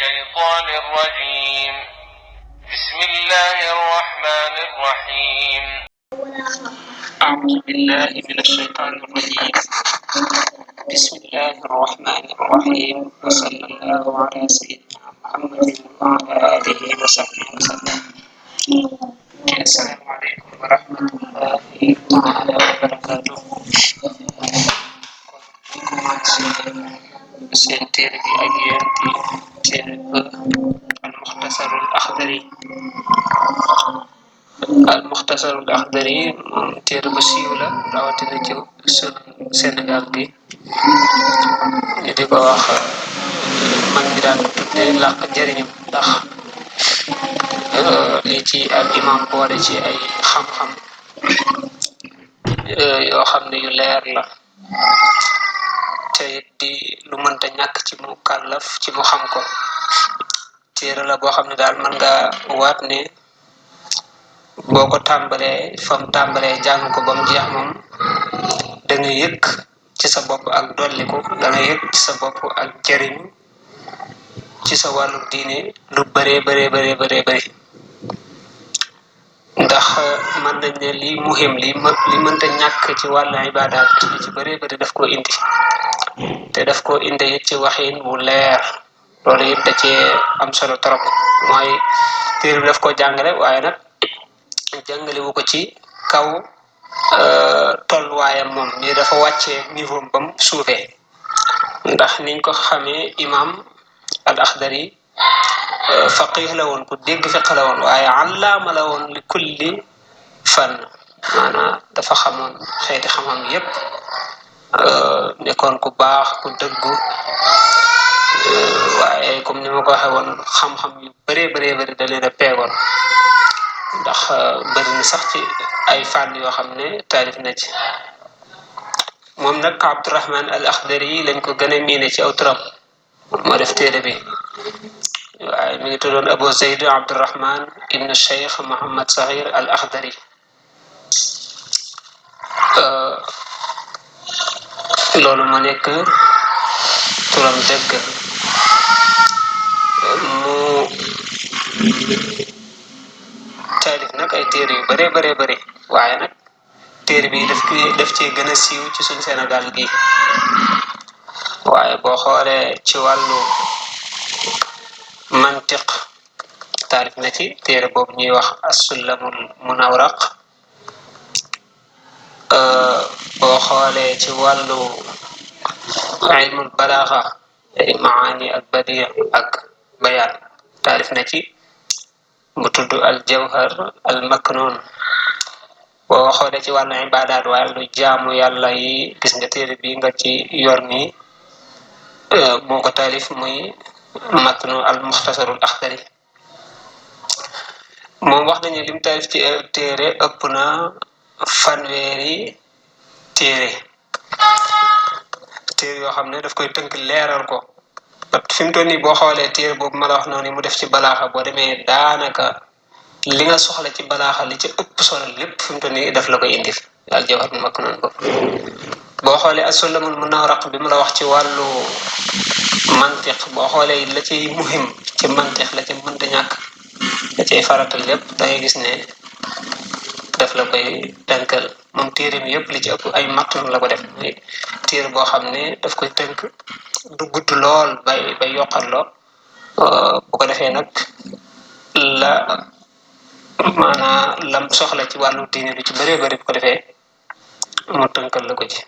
الشيطان الرجيم بسم الله الرحمن الرحيم أعوذ بالله من الشيطان الرجيم بسم الله الرحمن الرحيم وصلى الله على سيدنا محمد وعلى آله وصحبه وسلم. السلام عليكم ورحمة الله تعالى وبركاته. سنتير بأجيال المختصر الأخضري المختصر الأخضري تير بسيولا راوتنا ci sun Sénégal gi ñu di ko wax mag ñi daan ko tudde làq jëriñam ndax li ci al imam boole ci ay xam-xam yoo xam ne yu leer la te di lu mënta ñàkk ci mu kàllaf ci mu xam ko téere la boo xam ne daal mën nga waat ne boo ko tàmbalee fam tàmbalee jàng ko ba mu jeex moom da nga yëg ci sa bopp ak dolliku da nga yëg ci sa bopp ak jëriñ ci sa wàllu diine lu bëree ndax mën nañ ne li muhim li mënta ñàkk ci wàllu ibaadaat li ci bëri daf koo indi te daf koo indi it ci waxin wu leer loolu it da cee am solo trop mooy téere bi daf ko jàngale waaye nag jàngale wu ko ci kaw tolluwaayam moom ni dafa wàccee niveau bam suufee ndax niñ ko xamee imam al Akhdari faqih la woon ku dégg fiq la woon waaye allaama la woon li kulli fan maanaam dafa xamoon xeeti xam-xam yépp nekkoon ku baax ku dëggu waaye comme ni ma ko waxee woon xam-xam yu bëree da leen a peegoon ndax bëri na sax ci ay fànn yoo xam ne taalif na ci moom nag Abdurrahman al Akhdari lañ ko gën a miine ci aw turam moo def téere bi waaye mi ngi tuddoon Abu Zayd Abdurrahman ibnu Cheikh Mohammad Saghir al Akhdari loolu ma nekk turam dëgg mu taalif nag ay téere yu bëree waaye nag téere bi daf ci gën a siiw ci suñu Sénégal gi waaye boo xoolee ci wàllu mantiq taalif na ci téere boobu ñuy wax as-Sullamul Munawraq boo xoolee ci wàllu ilmul balaaxa ay maani ak badiya ak bayaan taalif na ci bu tudd al jawhar al maknun boo xoolee ci wàllu ibaadaat wàllu jaamu yàlla yi gis nga téere bi nga ci yor nii moo ko taalif muy matnu al muxtasarul Akhdari moom wax nañu lim taalif ci téere ëpp na fanweeri téere yoo xam ne daf koy tënk leeral ko fi mu toll nii boo xoolee téere boobu ma la wax noonu mu def ci balaaxa boo demee daanaka li nga soxla ci balaaxa li ci ëpp solo lépp fi mu toll nii daf la koy indil al jawhar bu makk noonu ko boo xoolee as-Sullamul Munawraq bi mu la wax ci wàllu mantiq boo xoolee la ciy muhim ci mantiq la ci mënta ñàkk la ciy farata lépp da ngay gis ne daf la koy tënkal moom téere mi yëpp li ci ëpp ay matn la ko def muy téere boo xam ne daf koy tënk du gudd lool bay yokkal loo bu ko defee nag la maanaam lam soxla ci wàllu diine lu ci bëree bu ko defee mu tënkal la ko ci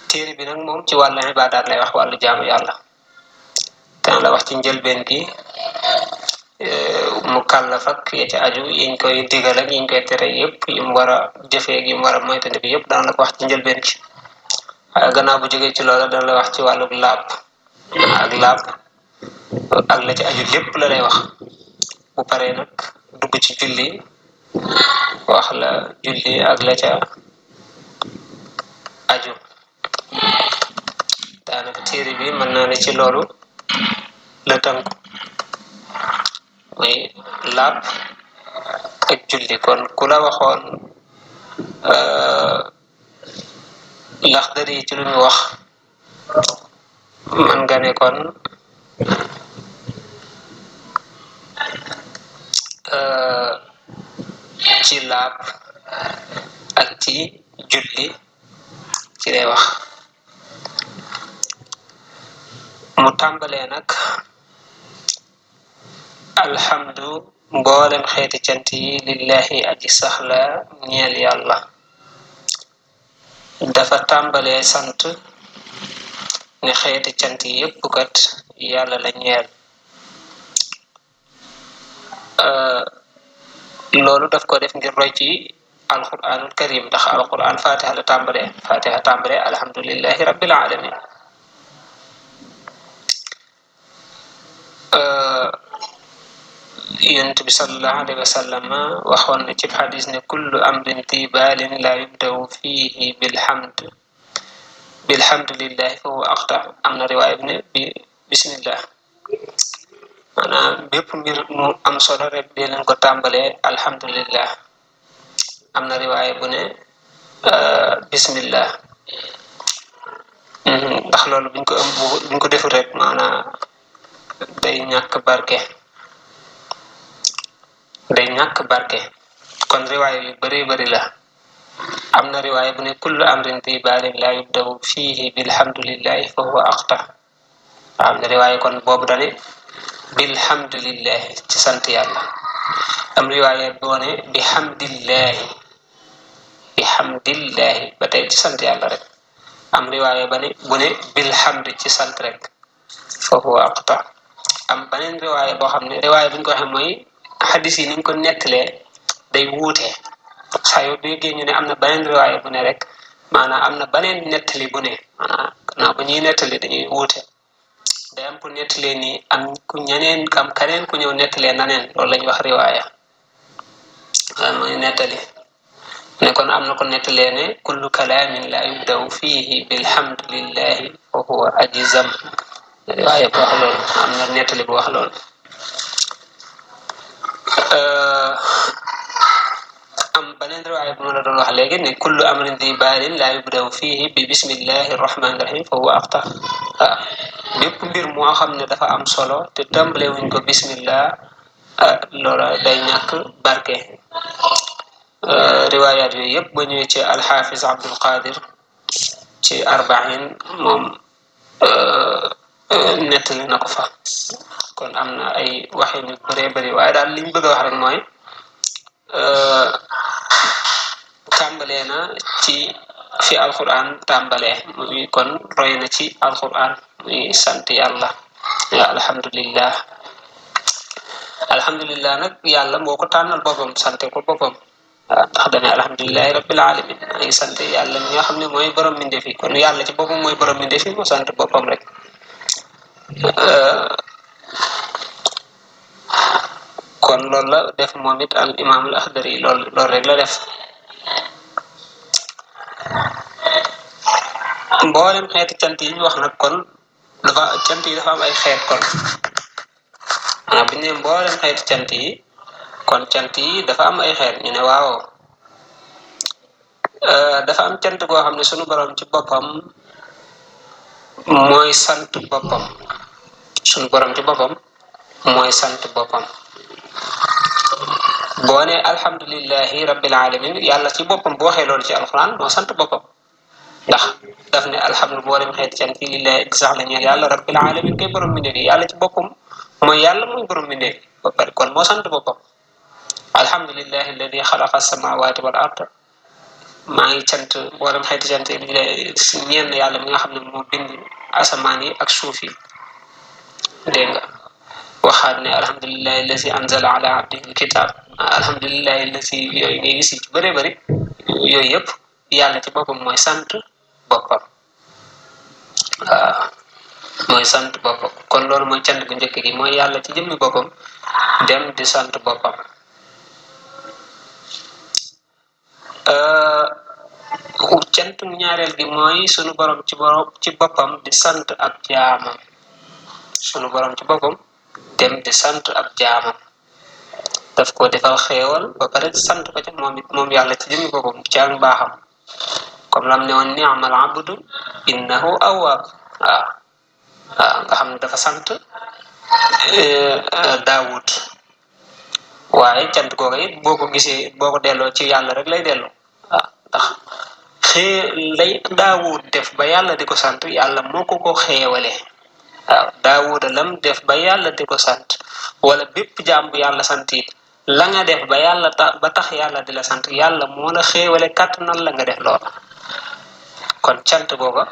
téere bi nag moom ci wàllu ibaadaat lay wax wàllu jaamu yàlla ten la wax ci njëlbeen gi mu kàllaf ak ya ci aju yiñ koy digal ak yiñ koy tere yëpp yim war a jëfee ak yim war a moytandi bi yëpp dana la ko wax ci njëlbeen gi waaye gannaaw bu jógee ci loola dana la wax ci wàllu laab ak la ci aju lépp la lay wax bu paree nag dugg ci julli wax la julli ak la ca aju daanaka téere bi mën naa ne ci loolu la tënku muy laab ak julli kon ku la waxoon Laxdari ci lu ñu wax man nga ne kon ci laab ak ci julli ci lay wax mu tàmbalee nag alhamdu mboolem xeeti cant yi lillahi aji saxla ñeel yàlla dafa tàmbalee sant ne xeeti cant yi yépp kat yàlla la ñeel loolu daf ko def ngir roy ci alquranul karim ndax alquran fatiha la tàmbalee alhamdulillahi rabbil alamin yonent bi sallallahu alayhi wa sallam waxoon na ci xadis ne kullu amrin tibalin la yubdaw fihi bilhamdulillahi fa huwa axta am na riwaaya bi ne bismillah maanaam bépp mbir mu am solo rek dee leen ko tàmbalee alhamdulillah am na riwaaya bu ne bismillah ndax loolu buñ ko deful rek maanaam day ñàkk barke kon riwaaya yu bari la am na riwaaya bu ne kullu amrin fi baalin la yubdaw fihi bilhamdulillahi fa huwa axta am na riwaaya kon boobu dane bilhamdulillahi ci sant yàlla am riwaaya boo ne bihamdillahi ba tey ci sant yàlla rek am riwaaya bu ne bilhamd ci sant rek fa huwa axta am beneen riwaaya boo xam ne riwaaya bi ñu ko waxee mooy xadis yi niñ ko nettalee day wuute saa yoo déggee ñu ne am na beneen riwaaya bu ne rek maanaam am na beneen nettali bu ne maanaam gannaaw ba ñuy nettali dañuy wuute day am ku nettalee nii am ku kaneen ku ñëw nettalee naneen loolu lañuy wax riwaaya mooy nettali ne kon am na ko nettalee ne kullu kalaamin la yubdaw fihi bilhamdulillahi fa huwa ajzam riwaaya bu wax loolu am na nettali bu wax loolu am beneen riwaaya bu ma la doon wax léegi ne kullu amrin di baalin la yubdaw fihi bi bismillahi rahmani rahim fa huwa axta bépp mbir moo xam ne dafa am solo te tàmbale wuñ ko bismillah loola day ñàkk barke riwaayaat yooyu yëpp ba ñëwee ci alxaafis abdul qadir ci arbain moom nettali na ko fa kon am na ay waxin yu bari waaye daal liñ bëgg a wax rek mooy tàmbalee na ci fi alquran tàmbalee muy kon roy na ci alquran muy sant yàlla alhamdulillah nag yàlla moo ko tànnal boppam sante ko boppam ndax dane alhamdulillahi rabbil alamin ay sant yàlla mi nga xam ne mooy borom mbindeef yi kon yàlla ci boppam mooy borom mbindeef yi moo sant boppam rek kon loolu la def moom it al imam al Axdari loolu rek la def mboolem xeeti cant yi ñu wax nag kon cant yi dafa am ay xeet kon maanaam bu ñu nee mboolem xeeti cant yi kon cant yi dafa am ay xeet ñu ne waaw dafa am cant goo xam ne sunu borom ci boppam mooy sant boppam sunu borom ci boppam mooy sant boppam boo ne alhamdulillahi rabbil alamin yàlla ci boppam boo waxee loolu ci alquran moo sant boppam ndax daf ne alhamdu mboolem xeeti cant yi lillahi sax la ñeel yàlla rabbil alamin kay borom mbindeef yi yàlla ci boppam mooy yàlla mooy borom mbindeef yi ba pare kon moo sant boppam alhamdulillahi alladi xalaqa samawati wal ard maa ngi cant mboolem xeeti cant yi ñeen yàlla mi nga xam ne moo bind asamaan yi ak suuf yi dégg nga waxaat ne alhamdulillahi alladi anzala ala abdihi alkitab alhamdulillahi alladi yooyu ngay gis ci bëree bëri yooyu yëpp yàlla ci boppam mooy sant boppam mooy sant boppam kon loolu mooy cant gu njëkk gi mooy yàlla ci jëmmi boppam dem di sant boppam cantum ñaareel gi mooy sunu borom ci boppam di sant ab jaamam sunu borom ci boppam dem di sant ab jaamam daf ko defal xéewal ba pare sant ko ca moom yàlla ci jëmmi boppam ci ak mbaaxam comme lam ne woon ni'mal abdu innahu awwab nga xam ne dafa sant Daawud waaye cant googu it boo ko gisee boo ko delloo ci yàlla rek lay delloo ndax lay Daawud def ba yàlla di ko sant yàlla moo ko xeewale Daawuda lam def ba yàlla di ko sant wala bépp jaam bu yàlla sant it la nga def ba yàlla tax yàlla di la sant yàlla moo la xeewale kàttanal la nga def loola kon cant googa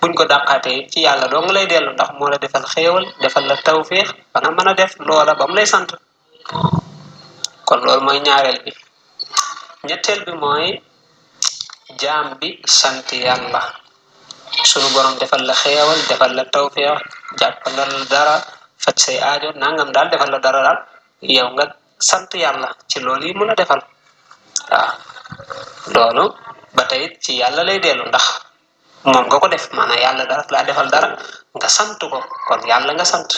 buñ ko dàqaatee ci yàlla doo nga lay dellu ndax moo la defal xéewal defal la tawféex ba nga mën a def loola ba mu lay sant kon loolu mooy ñaareel bi ñetteel bi mooy jaam bi sant yàlla sunu borom defal la xéewal defal la tawféex jàppandal dara faj say aajo nangam daal defal la dara daal yow nga sant yàlla ci loolu yi mun a defal loolu ba tey ci yàlla lay dellu ndax moom nga ko def maanaam yàlla dara laa defal dara nga sant ko kon yàlla nga sant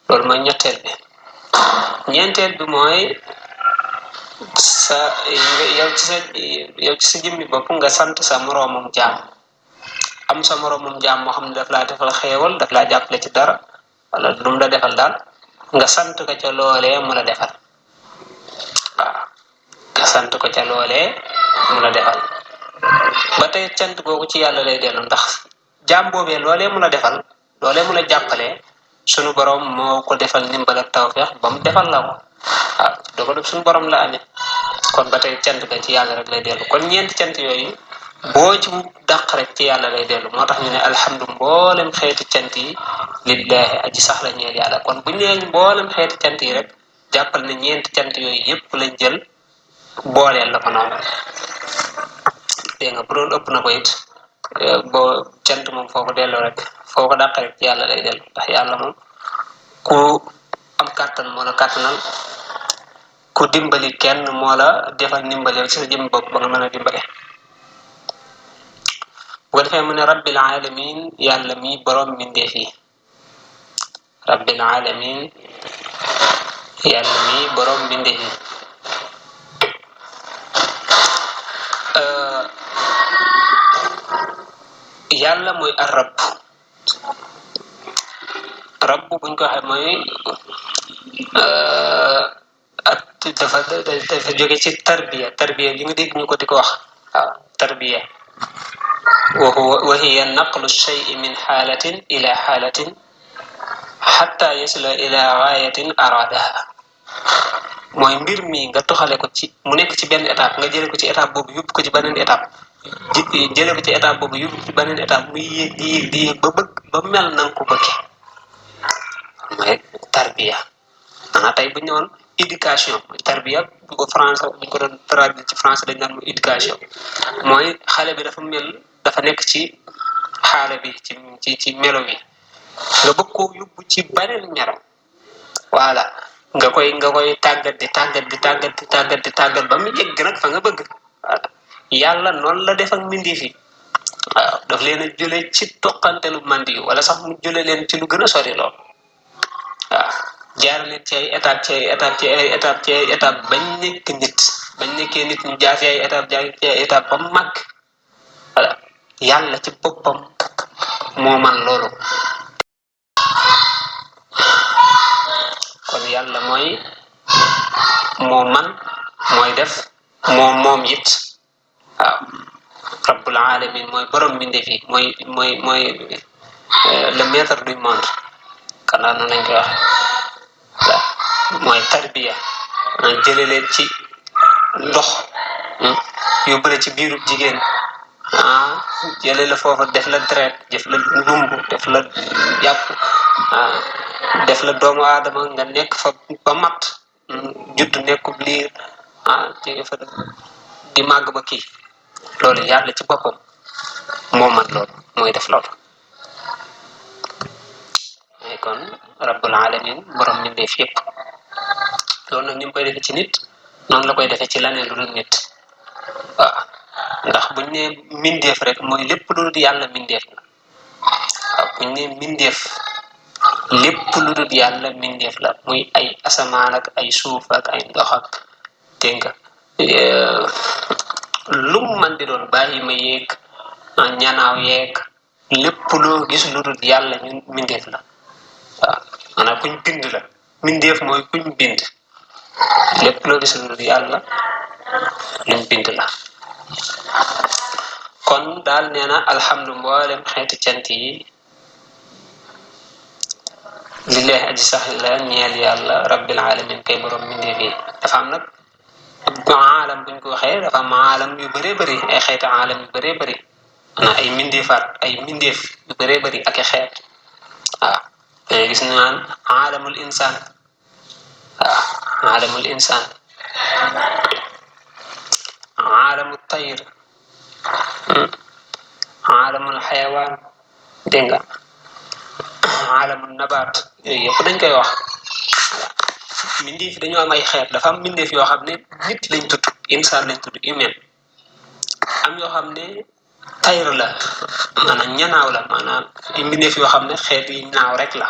loolu mooy ñetteel bi ñeenteel bi mooy yow ci sa jëmmi bopp nga sant sa moroomum jaam am sa moroomum jaam moo xam ne daf laa defal xéewal daf laa jàppale ci dara wala lu mu la defal daal nga sant ko ca loolee mu la defal nga sant ko ca loolee mu la defal ba tey cant googu ci yàlla lay dellu ndax jaam boobee loolee mu la defal loolee mu la jàppale sunu borom moo ko defal ndimbal ak tawfeex ba mu defal la ko dogalu sunu borom la amee kon ba tey cant ga ci yàlla rek lay dellu kon ñeenti cant yooyu boo ci dàq rek ci yàlla lay dellu moo tax ñu ne alhamdu mboolem xeeti cant yi lillahi aji sax la ñeel yàlla kon bu ñu nee mboolem xeeti cant yi rek jàppal ne ñeenti cant yooyu yépp lañ jël booleel la ko noonu dégg nga bu doon ëpp na ko it boo cant moom foo ko delloo rek foo ko dàq rek ci yàlla lay dellu ndax yàlla moom ku am kàttan moo la kàttanal ku dimbali kenn moo la defal ndimbali ci sa jëm bopp ba nga mën a dimbale bu ko defee mu ne rabbil alamin yàlla mi borom mbindeef yi rabbil alamin yàlla mi borom mbindeef yi yàlla mooy ar rabb buñ ko waxee mooy ak dafa jóge ci tarbiya li nga dégg ñu ko di ko wax tarbiya wa hiya naqlu shay'i min xaalatin ila xaalatin xatta yasila ila gaayatin aradaha mooy mbir mi nga toxale ko ci mu nekk ci benn étape nga jële ko ci étape boobu yóbbu ko ci beneen étape jële ko ci étape boobu yóbbu ci beneen étape muy yéeg di yéeg ba bëgg ba mel na nga ko bëggee mooy tarbiya maanaam tey bu ñu ñëwoon éducation mooy tarbiya bu ko français bu ñu ko doon traduire ci français dañ naan mooy éducation mooy xale bi dafa nekk ci xaala bi ci melo bi nga bëgg koo yóbbu ci beneen melo voilà nga koy tàggat di tàggat ba mu yegg nag fa nga bëgg yàlla noonu la def ak mbindeef yi daf leen a jële ci toqantelu mandi yu wala sax mu jële leen ci lu gën a sori lool jaar leen ci ay étape bañ nekk nit bañ nekkee nit ñu jaar ci ay étape ba mu màgg voilà yàlla ci boppam moo man loolu kon yàlla moo man mooy def moom it rabbul alamin mooy borom mbindeef yi mooy le maître du monde kanaa noonu lañ koy wax mooy tarbiya jële leen ci ndox yóbbale ci biirub jigéen jële la foofa def la deret def la lumb def la yàpp def la doomu aadama nga nekk fa ba mat judd nekkub liir jege fa di màgg ba kii loolu yàlla ci boppam moo man loolu mooy def loolu mais kon rabbul alamin borom mbindeef yépp loolu nag ni mu koy defee ci nit noonu la koy defee ci leneen lu dul nit ndax buñ ne mbindeef rek mooy lépp lu dul yàlla mbindeef la buñ ne mbindeef lépp lu dul yàlla mbindeef la muy ay asamaan ak ay suuf ak ay ndox ak dégg nga lu man di doon bàyyi ma yeeg ñanaaw yeeg lépp loo gis lu dul yàlla ñun mindeef la waaw maanaam kuñ bind la mindeef mooy kuñ bind lépp loo gis lu dul yàlla luñ bind la kon daal nee na alhamdu mboolem xeeti cant yi lillahi aji sax la ñeel yàlla rabbil alamin kay borom mindeef yi dafa am nag aalam buñ ko waxee dafa am aalam yu bëree bëri ay xeeti aalam yu bëree bëri maanaam ay mindeefaat ay mindeef yu bëree bëri ak i xeet waaw dangay gis naan aalamul insaan waaw aalamul insaan aalamul tayr aalamul xayawaan dégg nga aalamul nabaat yooyu yëpp dañ koy wax mindeef yi dañoo am ay xeet dafa am mindeef yoo xam ne nit lañ tudd insaan lañ tudd humain am yoo xam ne tayr la maanaam ñanaaw la maanaam ay mindeef yoo xam ne xeet yi naaw rek la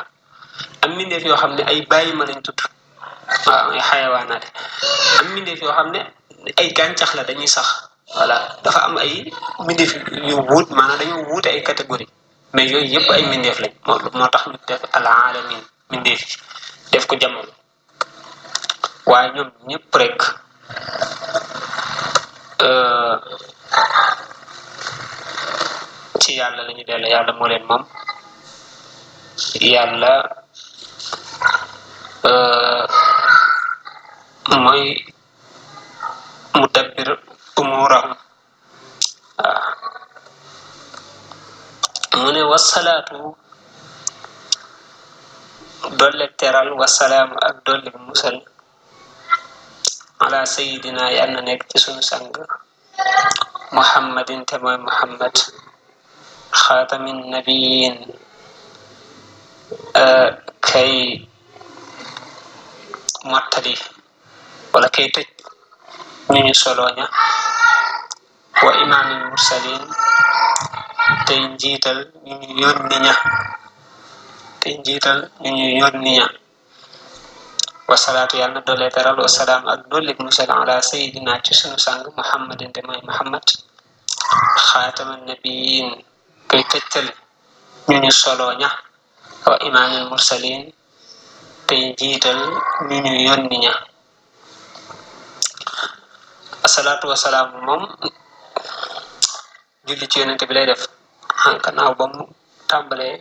am mindeef yoo xam ne ay bàyyi ma lañ tudd waaw ay xayawaanaat am mindeef yoo xam ne ay gàncax la dañuy sax voilà dafa am ay mindeef yu wuut maanaam dañoo wuute ay catégorie mais yooyu yëpp ay mindeef lañ moo tax ñu def al alamin mindeef yi def ko jamono waaye ñoom ñëpp rek ci yàlla la ñu dellu yàlla moo leen moom yàlla mooy mudabbir umurahum waaw mu ne wasalaatu dolle teral wasalaam ak dolli musal ala sayidina yal na nekk ci sunu sang muhammadin te mooy muhammad xaatamin nabiyin kay mottali wala kay tëj ñu ñu solooña wa imaamil mursalin tey njiital ñu ñu yónni ña wasalaatu yàlla na doole teral wasalaam ak dollik musal ala sayidina ci sunu sang muhammadin te mooy muhammad xaataman nabiyin kay tëjtal ñu ñu solooña wa imaamil mursalin tey njiital ñu ñu yónni ña asalaatu wasalaam moom julli ci yonente bi lay def gannaaw ba mu tàmbalee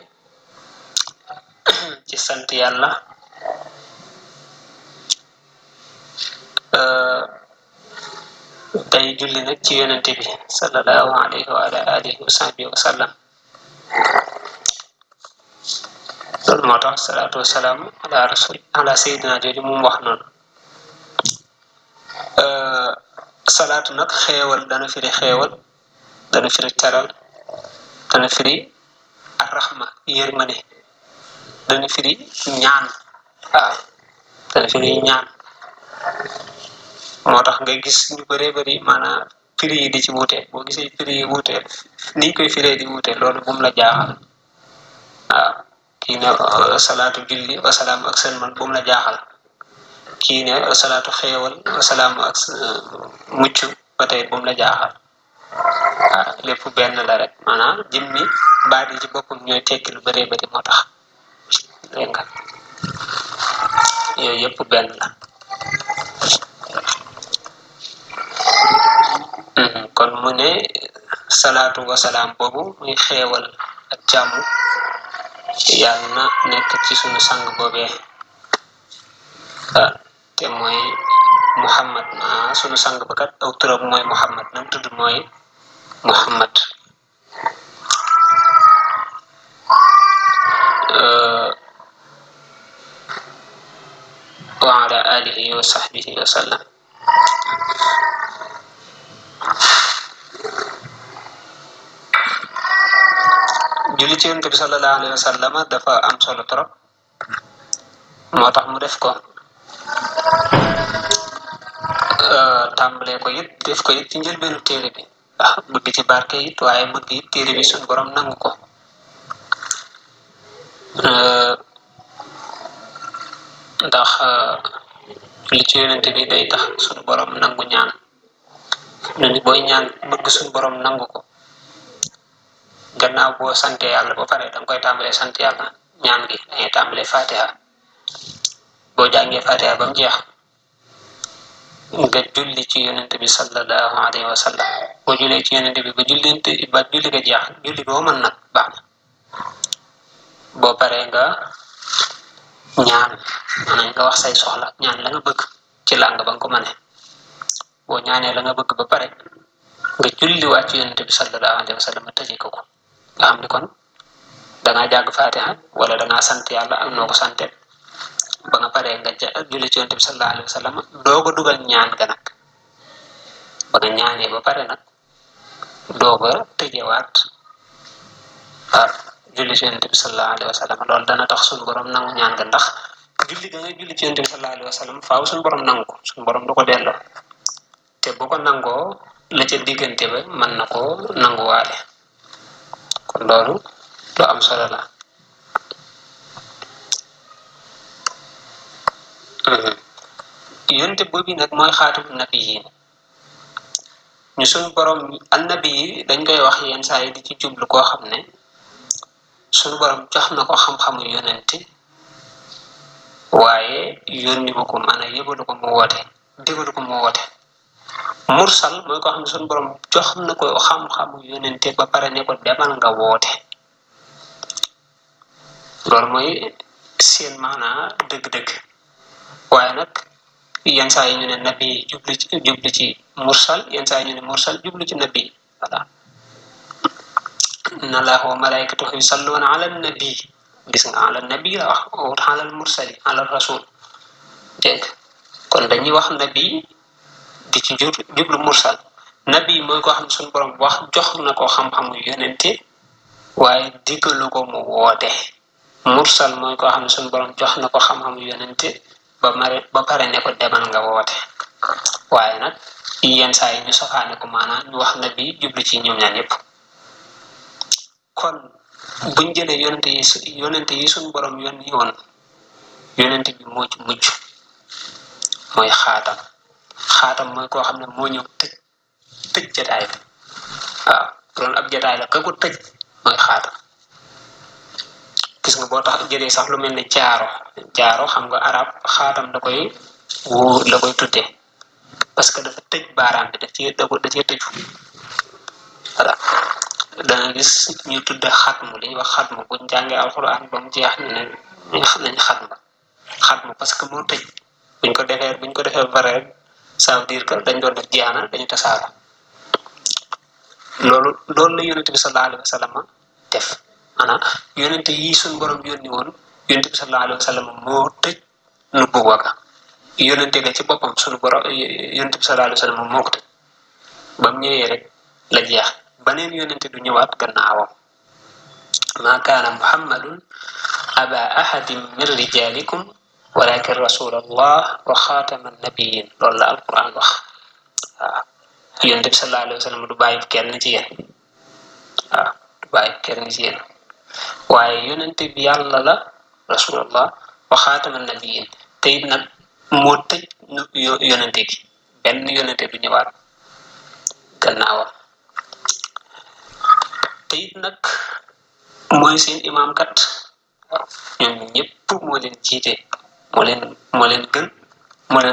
ci sant yàlla day julli nag ci yonente bi sallallahu alayhi wa ala alihi wa sahbihi wa sallam loolu moo tax salaatu wasalaam ala rasul ala sayidina jooju mu wax noonu salaatu nag xeewal dana firi xeewal dana firi teral dana firi arrahma yërmande dana firi ñaan waaw dana firi ñaan moo tax nga gis ñu bëree bëri maanaam firi yi di ci wuute boo gisee firi yi wuute niñ koy firee di wuute loolu bu mu la jaaxal waaw kii ne salaatu julli wasalaam ak sëlmal bu mu la jaaxal kii ne salaatu xeewal wasalaam ak mucc ba tey bu mu la jaaxal waaw lépp benn la rek maanaam jëmmi baat yi ci boppam ñooy tekki lu bëree bëri moo tax dégg nga yooyu yëpp benn la kon mu ne salaatu wasalaam boobu muy xeewal ak jàmm yàlla na nekk ci sunu sang boobee te mooy muhammad sunu sang ba kat aw turam mooy muhammad nam tudd mooy muhammad wa ala alihi wa sahbihi wa sallam julli ci yonent bi sallallahu alayhi wa sallam dafa am solo trop moo tax mu def ko tàmbalee ko it def ko it ci njëlbeenu téere bi ndax bëgg ci barke it waaye bëgg it téere bi suñu borom nangu ko ndax julli ci yonent bi day tax suñu borom nangu ñaan ni boy ñaan bëgg suñu borom nangu ko gannaaw boo sante yàlla ba pare dang koy tàmbalee sant yàlla ñaan gi dangay tàmbalee fatiha boo jàngee fatiha ba mu jeex nga julli ci yonent bi sallallahu alayhi wa sallam boo jullee ci yonent bi ba julli ga jeex julli boo mën nag baax na boo paree nga ñaan maanaam nga wax say soxla ñaan la nga bëgg ci làng ba nga ko mëne boo ñaanee la nga bëgg ba pare nga julli waat ci yonent bi sallallahu alayhi wa sallam tëjee ko nga xam ni kon da ngaa jàng fatiha wala da ngaa sant yàlla ak noo ko sante ba nga paree nga julli ci yonent bi sallallahu alayhi wa sallam doo ko dugal ñaan ga nag ba nga ñaanee ba pare nag doo ko tëjewaat julli ci yonent bi sallallahu alayhi wa sallam loolu dana tax suñu borom nangu ñaan nga ndax julli ga nga julli ci yonent bi sallallahu alayhi wa sallam faaw suñu borom nangu ko suñu borom du ko delloo te bu ko nangoo la ca diggante ba mën na ko nanguwaale kon loolu lu am solo la yonent boobu nag mooy xaatimu nabiyiin ñu suñu borom annabi yi dañ koy wax yenn saa yi di ci jublu koo xam ne suñu borom jox na ko xam-xamu yonente waaye yónni bu ko maanaam yëbalu ko mu woote digalu ko mu woote mursal mooy koo xam ne suñu borom jox na ko xam-xamu yonente ba pare ne ko demal nga woote loolu mooy seen maanaa dëgg-dëgg waaye nag yenn saa yi ñu ne nabi jublu ci mursal yenn saa yi ñu ne mursal jublu ci nabi voilà inna allaha wa malaikatahu yusalluna ala nabi gis nga ala nabi la wax wut ala mursali ala rasul dégg kon dañuy wax nabi di ci jublu mursal nabi mooy koo xam ne suñu borom wax jox na ko xam-xamu yonente waaye diggalu ko mu woote mursal mooy koo xam ne suñu borom jox na ko xam-xamu yonente ba pare ne ko demal nga woote waaye nag yenn saa yi ñu soxaane ko maanaam ñu wax nabi jublu ci ñoom ñaar ñëpp kon buñ jëlee yonente yi suñu borom yónni woon yonente bi moo ci mujj mooy xaatam mooy koo xam ne moo ñëw tëj jataay bi waaw doon ab jataay la ka ko tëj mooy xaatam gis nga boo tax jëlee sax lu mel ne jaaro xam nga arab xaatam da koy tudde parce que dafa tëj baaraam bi da cee tëju voilà dana gis ñu tudde xatmu li ñuy wax xatmu buñ jàngee alxuraan ba mu jeex ñu ne nañ xatmu parce que moo tëj buñ ko defee bare rek ça veut dire que dañ doon def jeexna dañu tasaaro loolu la yonente bi sallallahu alayhi wa sallam def maanaam yonente yi suñ borom yónni woon yonente bi sallallahu alayhi wa sallam moo tëj nubbu waga yonente ga ci boppam suñu borom yonente bi sallallahu alayhi wa sallam moo ko tëj ba mu ñëwee rek la jeex baneen yonente du ñëwaat gannaawam ma kaana muhammadun aba ahadin min rijalikum walakin rasulallah wa xaatama nabiyin loolu la alquran wax waaw yonente bi sallallahu alayhi wa sallam du bàyyi kenn ci yéen waaw du bàyyi kenn ci yéen waaye yonente bi yàlla la rasulallah wa xaatama nabiyin te it nag moo tëj yonente gi benn yonente du ñëwaat gannaawam te it nag mooy seen imaam kat ñoom ñëpp moo leen jiite moo leen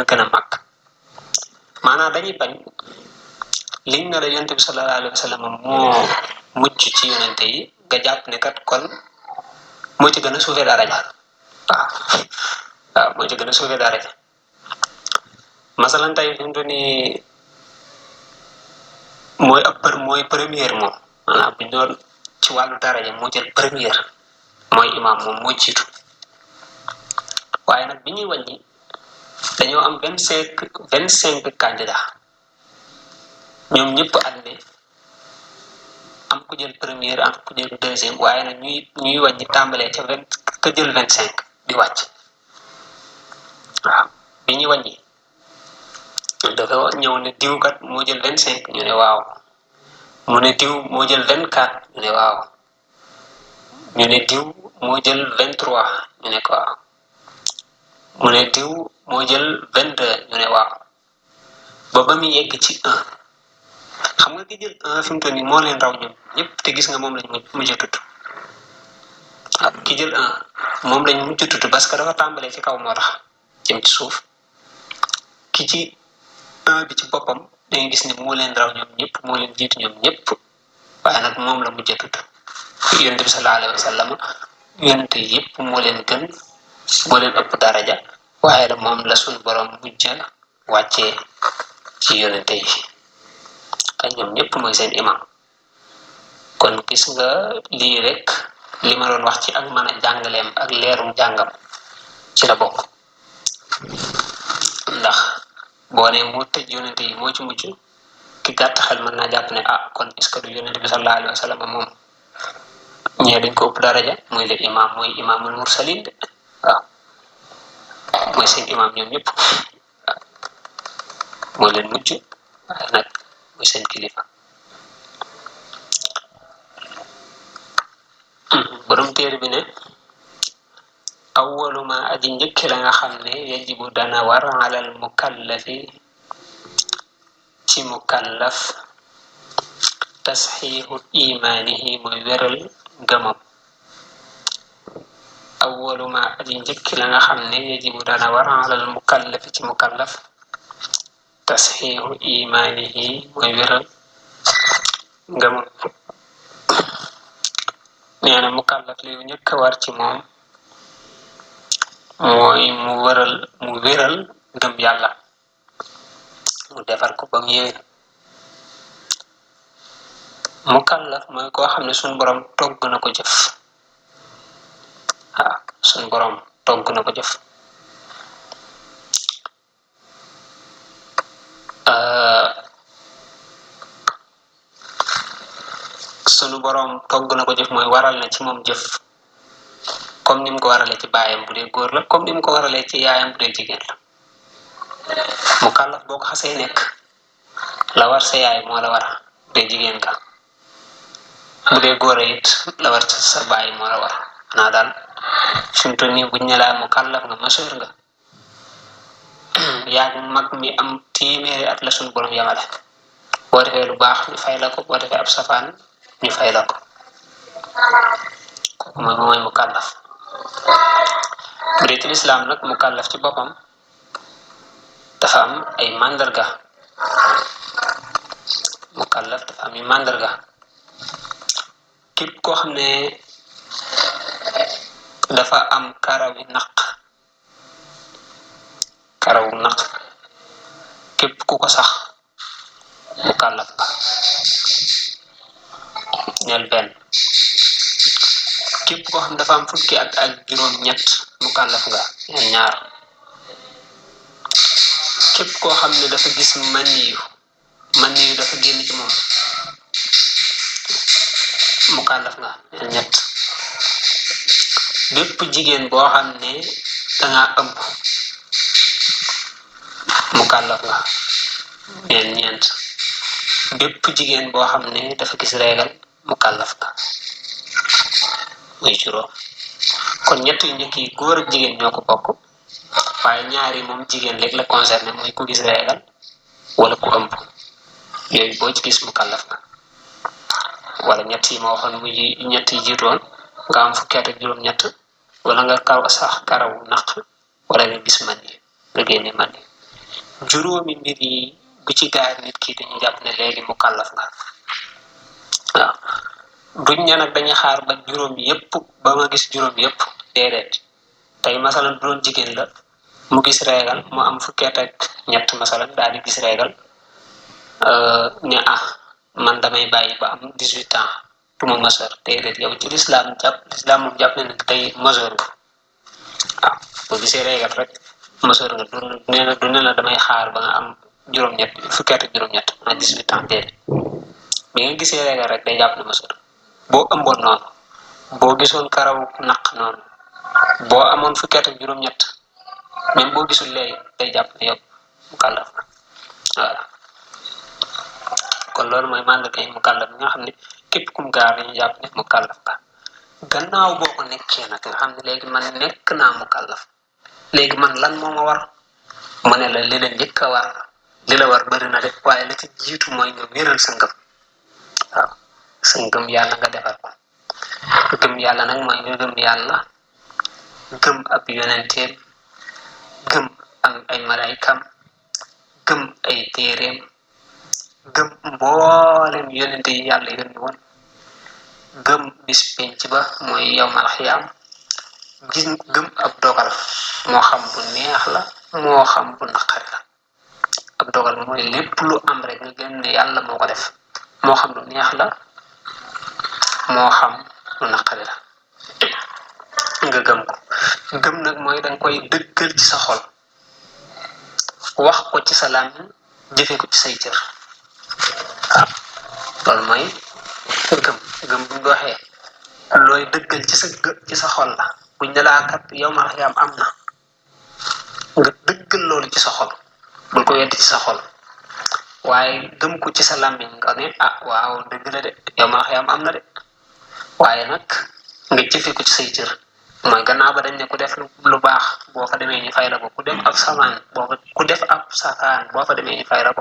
gën a mag maanaam dañuy bañ liñ na la yonente bi sallallahu alayhi wa sallam moo mucc ci yonente yi nga jàpp ne kat kon moo ci gën a suufee daraja waaw moo ci gën a suufee daraja masalan tey fi mu toll nii mooy première moom maanaam bu ñu doon ci wàllu daraja moo jël première mooy imam moom moo jiitu waaye nag bi ñuy wàññi dañoo am 25 candidats ñoom ñëpp ànd am ku jël première am ku jël deuxième waaye nag ñuy wàññi tàmbalee ca ka jël 25 di wàcc waaw bi ñuy wàññi dafa ñëw ne diw kat moo jël 25 ñu ne waaw mu ne diw moo jël 24 ñu ne waaw ñu ne diw moo jël 23 ñu ne ko waaw mu ne diw moo jël 22 ñu ne waaw ba mu yegg ci 1 xam nga ki jël fi mu toll nii moo leen raw ñoom ñëpp te gis nga moom lañ mujj a tudd waaw ki jël moom lañ mujj a tudd parce que dafa tàmbalee ci kaw moo tax jëm ci suuf ki ci bi ci boppam da ngay gis ne moo leen raw ñoom ñëpp moo leen jiitu ñoom ñëpp waaye nag moom la mujj a tudd yonent bi sallallahu alayhi wa sallam yonent yëpp moo leen gën moo leen ëpp daraja waaye nag moom la suñ borom mujj a wàccee ci yonent yi te ñoom ñëpp mooy seen imam kon gis nga lii rek li ma doon wax ci ak mën a jàngaleem ak leerum jàngam ci la bokk ndax boo ne moo tëj yonent yi moo ci mujj ki gàtt xel mën naa jàpp ne kon est-ce que du yonent bi sallallahu alayhi wa sallam moom ñee dañ ko ëpp daraja mooy le imam mooy imamul mursalin de waaw mooy seen imam ñoom ñëpp waaw moo leen mujj waaye nag mooy seen kilifa borom téere bi ne awwalu ma aji njëkk la nga xam ne yajibu dana war alal mukallafi ci mukallaf tasxiixu imaanihi mooy wéral gëmam awwalu ma aji njëkk la nga xam ne yajibu dana war alal mukallafi ci mukallaf tasxiixu imaanihi mooy wéral gëmam nee na mukallaf li njëkk a war ci moom mooy mu wéral gëm yàlla mu defar ko ba mu yéwén mukallaf mooy koo xam ne suñ borom togg na ko jëf suñ borom togg na ko jëf sunu borom togg na ko jëf mooy waral na ci moom jëf comme ni mu ko waralee ci baayam bu dee góor la comme ni mu ko waralee ci yaayam bu dee jigéen la mukallaf boo ko xasee nekk la war sa yaay moo la war bu dee jigéen ka bu dee góor it la war sa baay moo la war xanaa daal fi mu toll nii buñ ne laa mukallaf nga majeur nga yaag mag mi am téeméeri at la suñu borom yamale boo defee lu baax ñu fay la ko boo defee ab safaan ñu fay la ko kooku mooy mukallaf bu dee ci lislaam nag mukallaf ci boppam dafa am ay màndarga mukallaf dafa am ay màndarga képp koo xam ne dafa am karawu naq képp ku ko sax mukallaf ba ñel benn képp koo xam dafa am fukki at ak juróom ñett mukallaf nga ñaar képp koo xam ne dafa gis maniyu dafa génn ci moom mukallaf nga ñett bépp jigéen boo xam ne danga ëmb mukallaf nga ñeent bépp jigéen boo xam ne dafa gis reegal mukallaf nga muy juróom kon ñett yu njëkk yi góor ak jigéen ñoo ko bokk waaye ñaari moom jigéen léegi la concerné muy ku gis reegal wala ku ëmb yooyu boo ci gis mukallaf nga wala ñett yi ma waxoon muy ñett yi jiitoon nga am fukki at ak juróom ñett wala nga sax karawu naq wala nga gis man yi nga génne man yi juróomi mbir yi bu ci gaar nit ki dañu jàpp ne léegi mukallaf nga waaw duñ ne nag dañuy xaar ba juróom yépp ba ma gis juróom yépp déedéet tey masalan bu doon jigéen la mu gis reegal mu am fukki at ak ñett masalan daal di gis reegal ne man damay bàyyi ba am 18 ans tuma majeur déedéet yow ci lislaam moom jàpp ne tey majeur nga waaw boo gisee reegal rek majeur nga du ne la damay xaar ba nga am juróom-ñett fukki at ak juróom-ñett 18 ans déedéet bi nga gisee reegal rek day jàpp ne majeur boo ëmboon noonu boo gisoon karaw naq noonu boo amoon fukki at ak juróom-ñett même boo gisul léegi day jàpp ne yow mukallaf na voilà kon loolu mooy mandarga yi mukallaf nga xam ne képp kum gaar dañu jàpp ne mukallaf ka gannaaw boo ko nekkee nag nga xam ne léegi man nekk naa mukallaf léegi man lan moo ma war mu ne la li la njëkk a war li la war bari na de waaye la ci jiitu mooy nga wéral sa ngëm waaw sa ngëm yàlla nga defar ko gëm yàlla nag mooy nga gëm yàlla gëm ab yonenteem gëm am ay malaykam gëm ay téeréem gëm mboolem yonente yi yàlla yónni woon gëm bis penc ba mooy yawmal xiyaam gis gëm ab dogal moo xam bu neex la moo xam bu naqari la ab dogal mooy lépp lu am rek nga gëm ne yàlla moo ko def moo xam lu neex la moo xam lu naqari la nga gëm ko gëm nag mooy danga koy dëggal ci sa xol wax ko ci sa làmmiñ jëfe ko ci say cër waaw loolu mooy gëm bu ñu waxee looy dëggal ci sa xol la buñ ne laa kat yawmal xiyaam am na nga dëggal loolu ci sa xol bul ko weddi ci sa xol waaye gëm ko ci sa làmmiñ nga ne waaw dëgg la de yawmal xiyaam am na de waaye nag nga jëfe ko ci say cër mooy gannaaw ba dañ ne ku def lu baax boo fa demee ñu fay la ko ku def ab samaan ku def ab safaan boo fa demee ñu fay la ko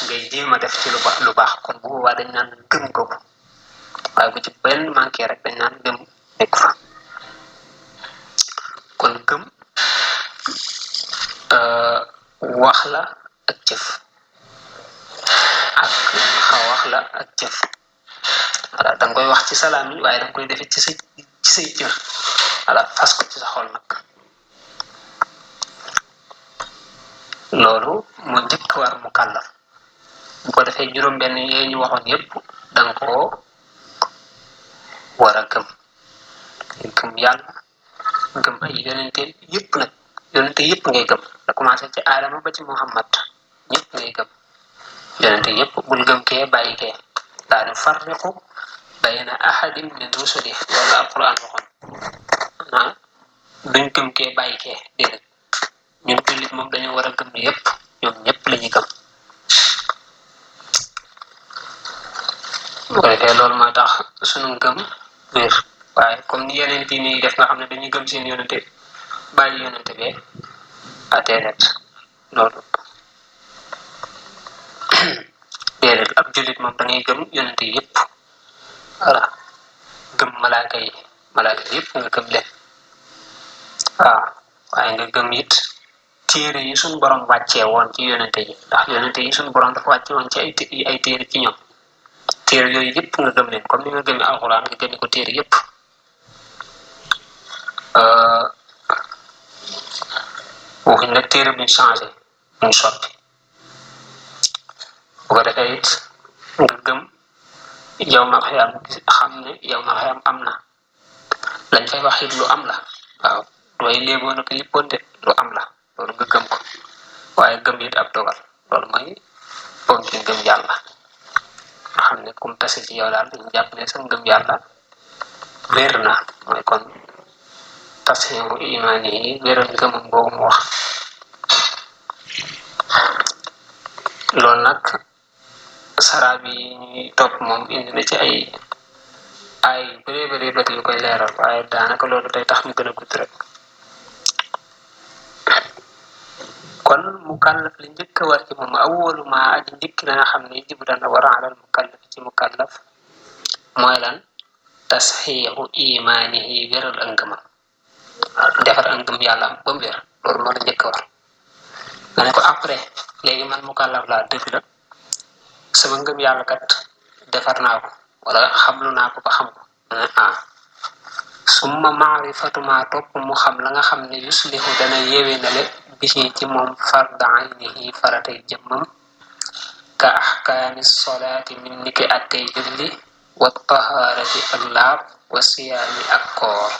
ngay jéem a def ci lu baax kon bu boobaa dañ naan gëm ko waaye bu ci benn manqué rek dañ naan gëm nekk fa kon gëm wax la ak jëf wax la ak jëf voilà danga koy wax ci sa làmmiñ waaye danga koy defee ci say cër voilà fas ko ci sa xol nag loolu mu njëkk war mu kàllaf bu ko defee juróom-benn yee ñu waxoon yépp danga koo war a gëm yàlla gëm ay yonente yépp nag yonente yépp ngay gëm da commencé ci aadama ba ci muhammad ñépp ngay gëm yonente yépp bul gëm kee bàyyi kee laa nufarriqu bayna ahadin min rusuli wala alquran waxoon duñ gëm kee bàyyi kee déedéet ñun jullit moom dañoo war a gëm yépp ñoom ñépp la ñuy gëm bu ko defee loolu moo tax sunu gëm wér waaye comme ni yeneen diine yi def nga xam ne dañuy gëm seen yonente bàyyi yonente bee déedéet loolu déedéet ab jullit moom da ngay gëm yonente yépp voilà gëm malaaka yi yépp nga gëm leen waaye nga gëm it téere yi suñ borom wàccee woon ci yonente yi ndax yonente yi suñ borom dafa wàcce woon ci ay téere ci ñoom téere yooyu yépp nga gëm leen comme ni nga gëmee alxuraan nga gëmee ko téere yépp waxuñ nag téere buñ changé buñ soppi bu ko defee it nga gëm yawmal xiyaam xam ne yawmal xiyaam am na lañ fay wax it lu am la waaw dooy léeboon ak lippoon de lu am la loolu nga gëm ko waaye gëm it ab dogal loolu mooy ponki gëm yàlla nga xam ne kum tase ci yow daal dañu jàpp ne sa ngëm yàlla wér na mooy kon tasxiixu imaan yi wéral ngëmam boobu mu wax loolu nag sara bi ñuy topp moom indi na ci ay bëree bëri yu koy leeral waaye daanaka loolu day tax ñu gën a gudd rek kon mu kàllaf li njëkk a war ci moom awwalu ma aji njëkk na nga xam ne jibu dana war alal mu kàllaf ci mu kàllaf mooy lan tasxiixu imaanihi wéral ak ngëmam defar ak ngëm yàlla am ba mu wér loolu moo la njëkk a war nga ne ko après léegi man mu kàllaf laa dëgg la sama ngëm yàlla kat defar naa ko wala xamlu naa ko ba xam ko summa maarifatu ma topp mu xam la nga xam ne yuslihu dana yéwénale bisi ci moom farda aynihi faratay jëmmam ka ahkaami solaati min niki attey julli wa taharati ak laab wa siyaami ak koor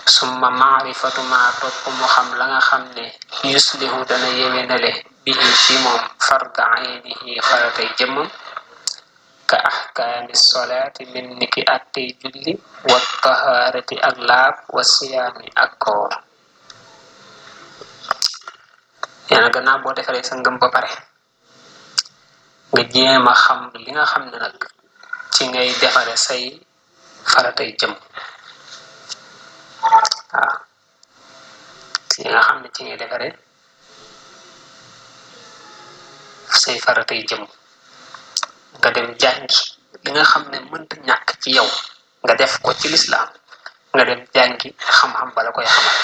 summa maarifatu ma topp mu xam la nga xam ne yuslihu dana yéwénale bisi ci moom farda aynihi faratay jëmmam ka ahkaami solaati min niki attey julli wa taharati ak laab wa siyaami ak koor yeena gannaaw boo defaree sa ngëm ba pare nga jéem a xam li nga xam ne nag ci ngay defare say faratay jëm ci nga xam ne ci ngay defare say faratay jëm nga dem jàngi li nga xam ne mënta ñàkk ci yow nga def ko ci lislaam nga dem jàngi xam-xam bala koy xamal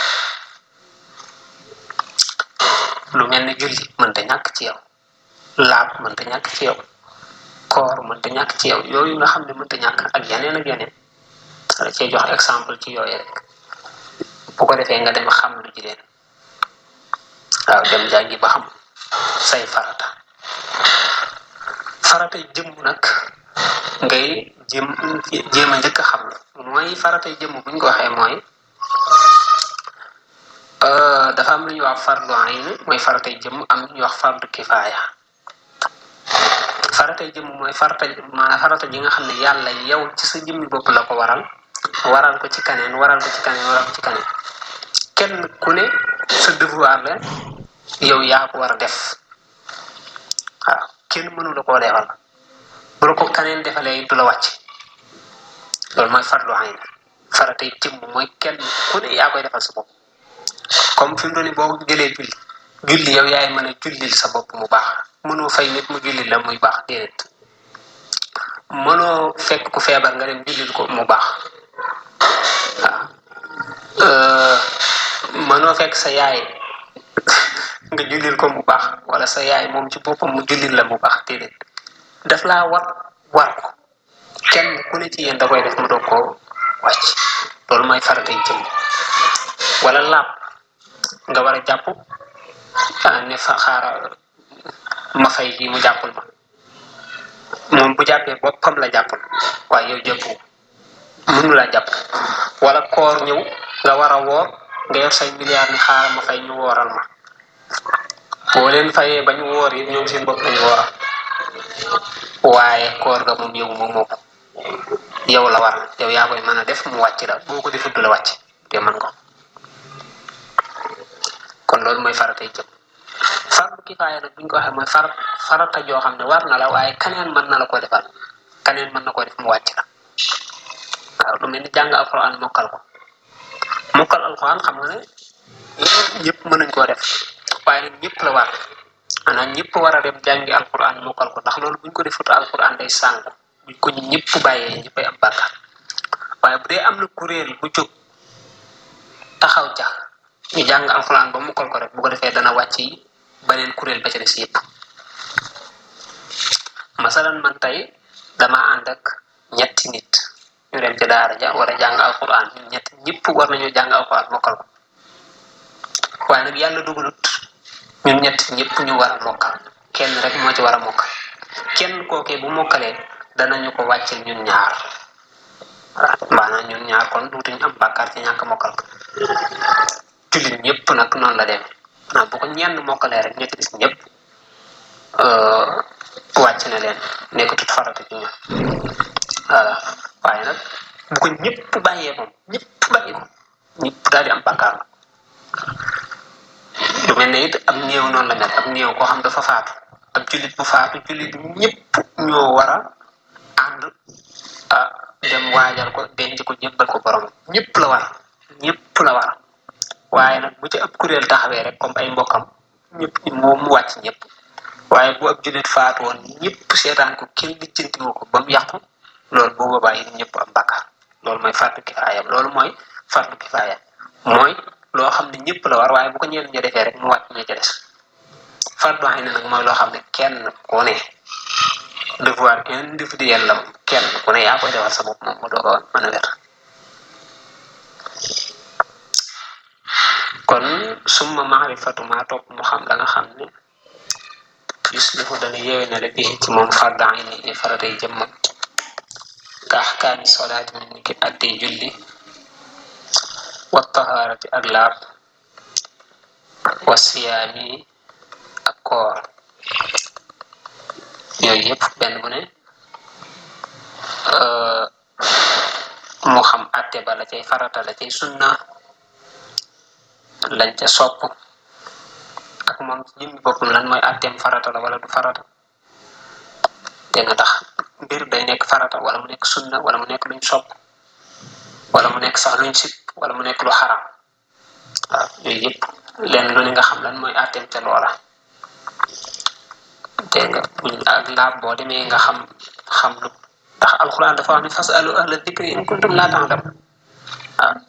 lu mel ne julli mënta ñàkk ci yow laab mënta ñàkk ci yow koor mënta ñàkk ci yow yooyu nga xam ne mënta ñàkk ak yeneen la cay jox exemple ci yooyu rek bu ko defee nga dem xam lu ji leen waaw dem jàngi ba xam say farata jëmm nag ngay jéem a njëkk a xam mooy faratay jëmm buñ ko waxee mooy dafa am lu ñuy wax fardu ayn mooy faratay jëmm am lu ñuy wax fardu kifaaya faratay jëmm mooy farata ji nga xam ne yàlla yow ci sa jëmmi bopp la ko waral ko ci kaneen waral ko ci kaneen kenn ku ne sa devoir la yow yaa ko war a def waaw kenn mënu la koo defal bu la ko kaneen defalee du la wàcc loolu mooy fardu ayn faratay jëmm mooy kenn ku ne yaa koy defal sa bopp comme fi mu doon boo jëlee julli yow yaay mën a jullil sa bopp mu baax mënoo fay nit mu jullil la muy baax déedéet mënoo fekk ku feebar nga dem jullil ko mu baax waaw mënoo fekk sa yaay nga jullil ko mu baax wala sa yaay moom ci boppam mu jullil la mu baax déedéet daf laa war ko kenn ku ne ci yéen da koy def mu doog koo wàcc loolu mooy faratay jëmm wala laab nga war a jàpp ne fa xaaral ma fay ji mu jàppul ma moom bu jàppee boppam la jàppul waaye yow jàppoo mënu laa jàpp wala koor ñëw nga war a woor nga yor say milliards ni xaaral ma fay ñu wooral ma boo leen fayee ba ñu woor yi ñoom seen bopp lañu wooral waaye koor ga moom yow moom yow la war yow yaa koy mën a def mu wàcc la boo ko defut du la wàcc te mën ko kon loolu mooy faratay jëm fardu kifaaya nag buñ ko waxee mooy farata joo xam ne war na la waaye kaneen mën na la ko defal kaneen mën na ko def mu wàcc la waaw lu mel ni jàng alquran mokkal alquran xam nga ne ñëpp mën nañ koo def waaye nag ñëpp la war maanaam ñëpp war a dem jàngi alquran mokkal ko ndax loolu buñ ko defut alquran day sànku buñ ko ñëpp bàyyee ñëppay am bàkkaar waaye bu dee am na kuréel bu jóg taxaw ca ñu jàng alquran ba mokkal ko rek bu ko defee dana wàcc beneen kuréel ba ca des yëpp masalan man tey dama ànd ak ñetti nit ñu dem ci daara ja war a jàng alquran ñun ñëpp war nañoo jàng alquran mokkal ko waaye nag yàlla dugalut ñun ñëpp ñu war a mokkal kenn rek moo ci war a mokkal kenn kookee bu mokkalee danañu ko wàccil ñun ñaar maanaam ñun ñaar kon duutuñ am bàkkaar ci ñàkk mokkal ko jullit ñëpp nag noonu la demee maanaam bu ko ñenn mokkalee rek ñetti gis ñëpp wàcc na leen nekkatut farata ci ñoom voilà waaye nag bu ko ñëpp bàyyee moom ñëpp bàyyi ko ñëpp daal di am bàkkaar la lu mel ne it am néew noonu la mel am néew koo xam dafa faatu ab jullit bu faatu jullit ñëpp ñoo war a ànd dem waajal ko denc ko jébbal ko borom ñëpp la war waaye nag bu ci ab kuréel taxawee rek comme ay mbokkam ñëpp moom mu wàcc ñëpp waaye bu ab jullit faatu woon ñëpp seetaan ko kenn lijjantiwu ko ba mu yàqu loolu bu boobaa it ñëpp am bakkaar loolu mooy fardu kifaaya loolu mooy fardu kifaaya mooy loo xam ne ñëpp la war waaye bu ko ñenn ña defee rek mu wàcc ña ca des fardu ayn nag mooy loo xam ne kenn ku ne devoir individuel la kenn ku ne yaa koy defal sa bopp moom mu doog a mën a wér kon summa maarifatu maa topp mu xam la nga xam ne yuslihu dana yeewe na la bii ci moom fardu ayn ni faratay jëmmam ka ahkaami solaati min ni ki attey julli wa taharati ak laab wa siyaami ak koor yooyu yëpp benn bu ne mu xam atte ba la cay farata la cay sunna lañ ca sopp ak moom ci jëmmi boppam lan mooy atteem farata la wala du farata dégg nga tax mbir day nekk farata wala mu nekk sunna wala mu nekk luñ sopp wala mu nekk sax luñ sib wala mu nekk lu xaram waaw yooyu yëpp lenn lu ne nga xam lan mooy atteem ca loola te nga ak laab boo demee nga xam lu ndax alquran dafa wax ne fasalu ahla dhikri in kuntum la ta'lamun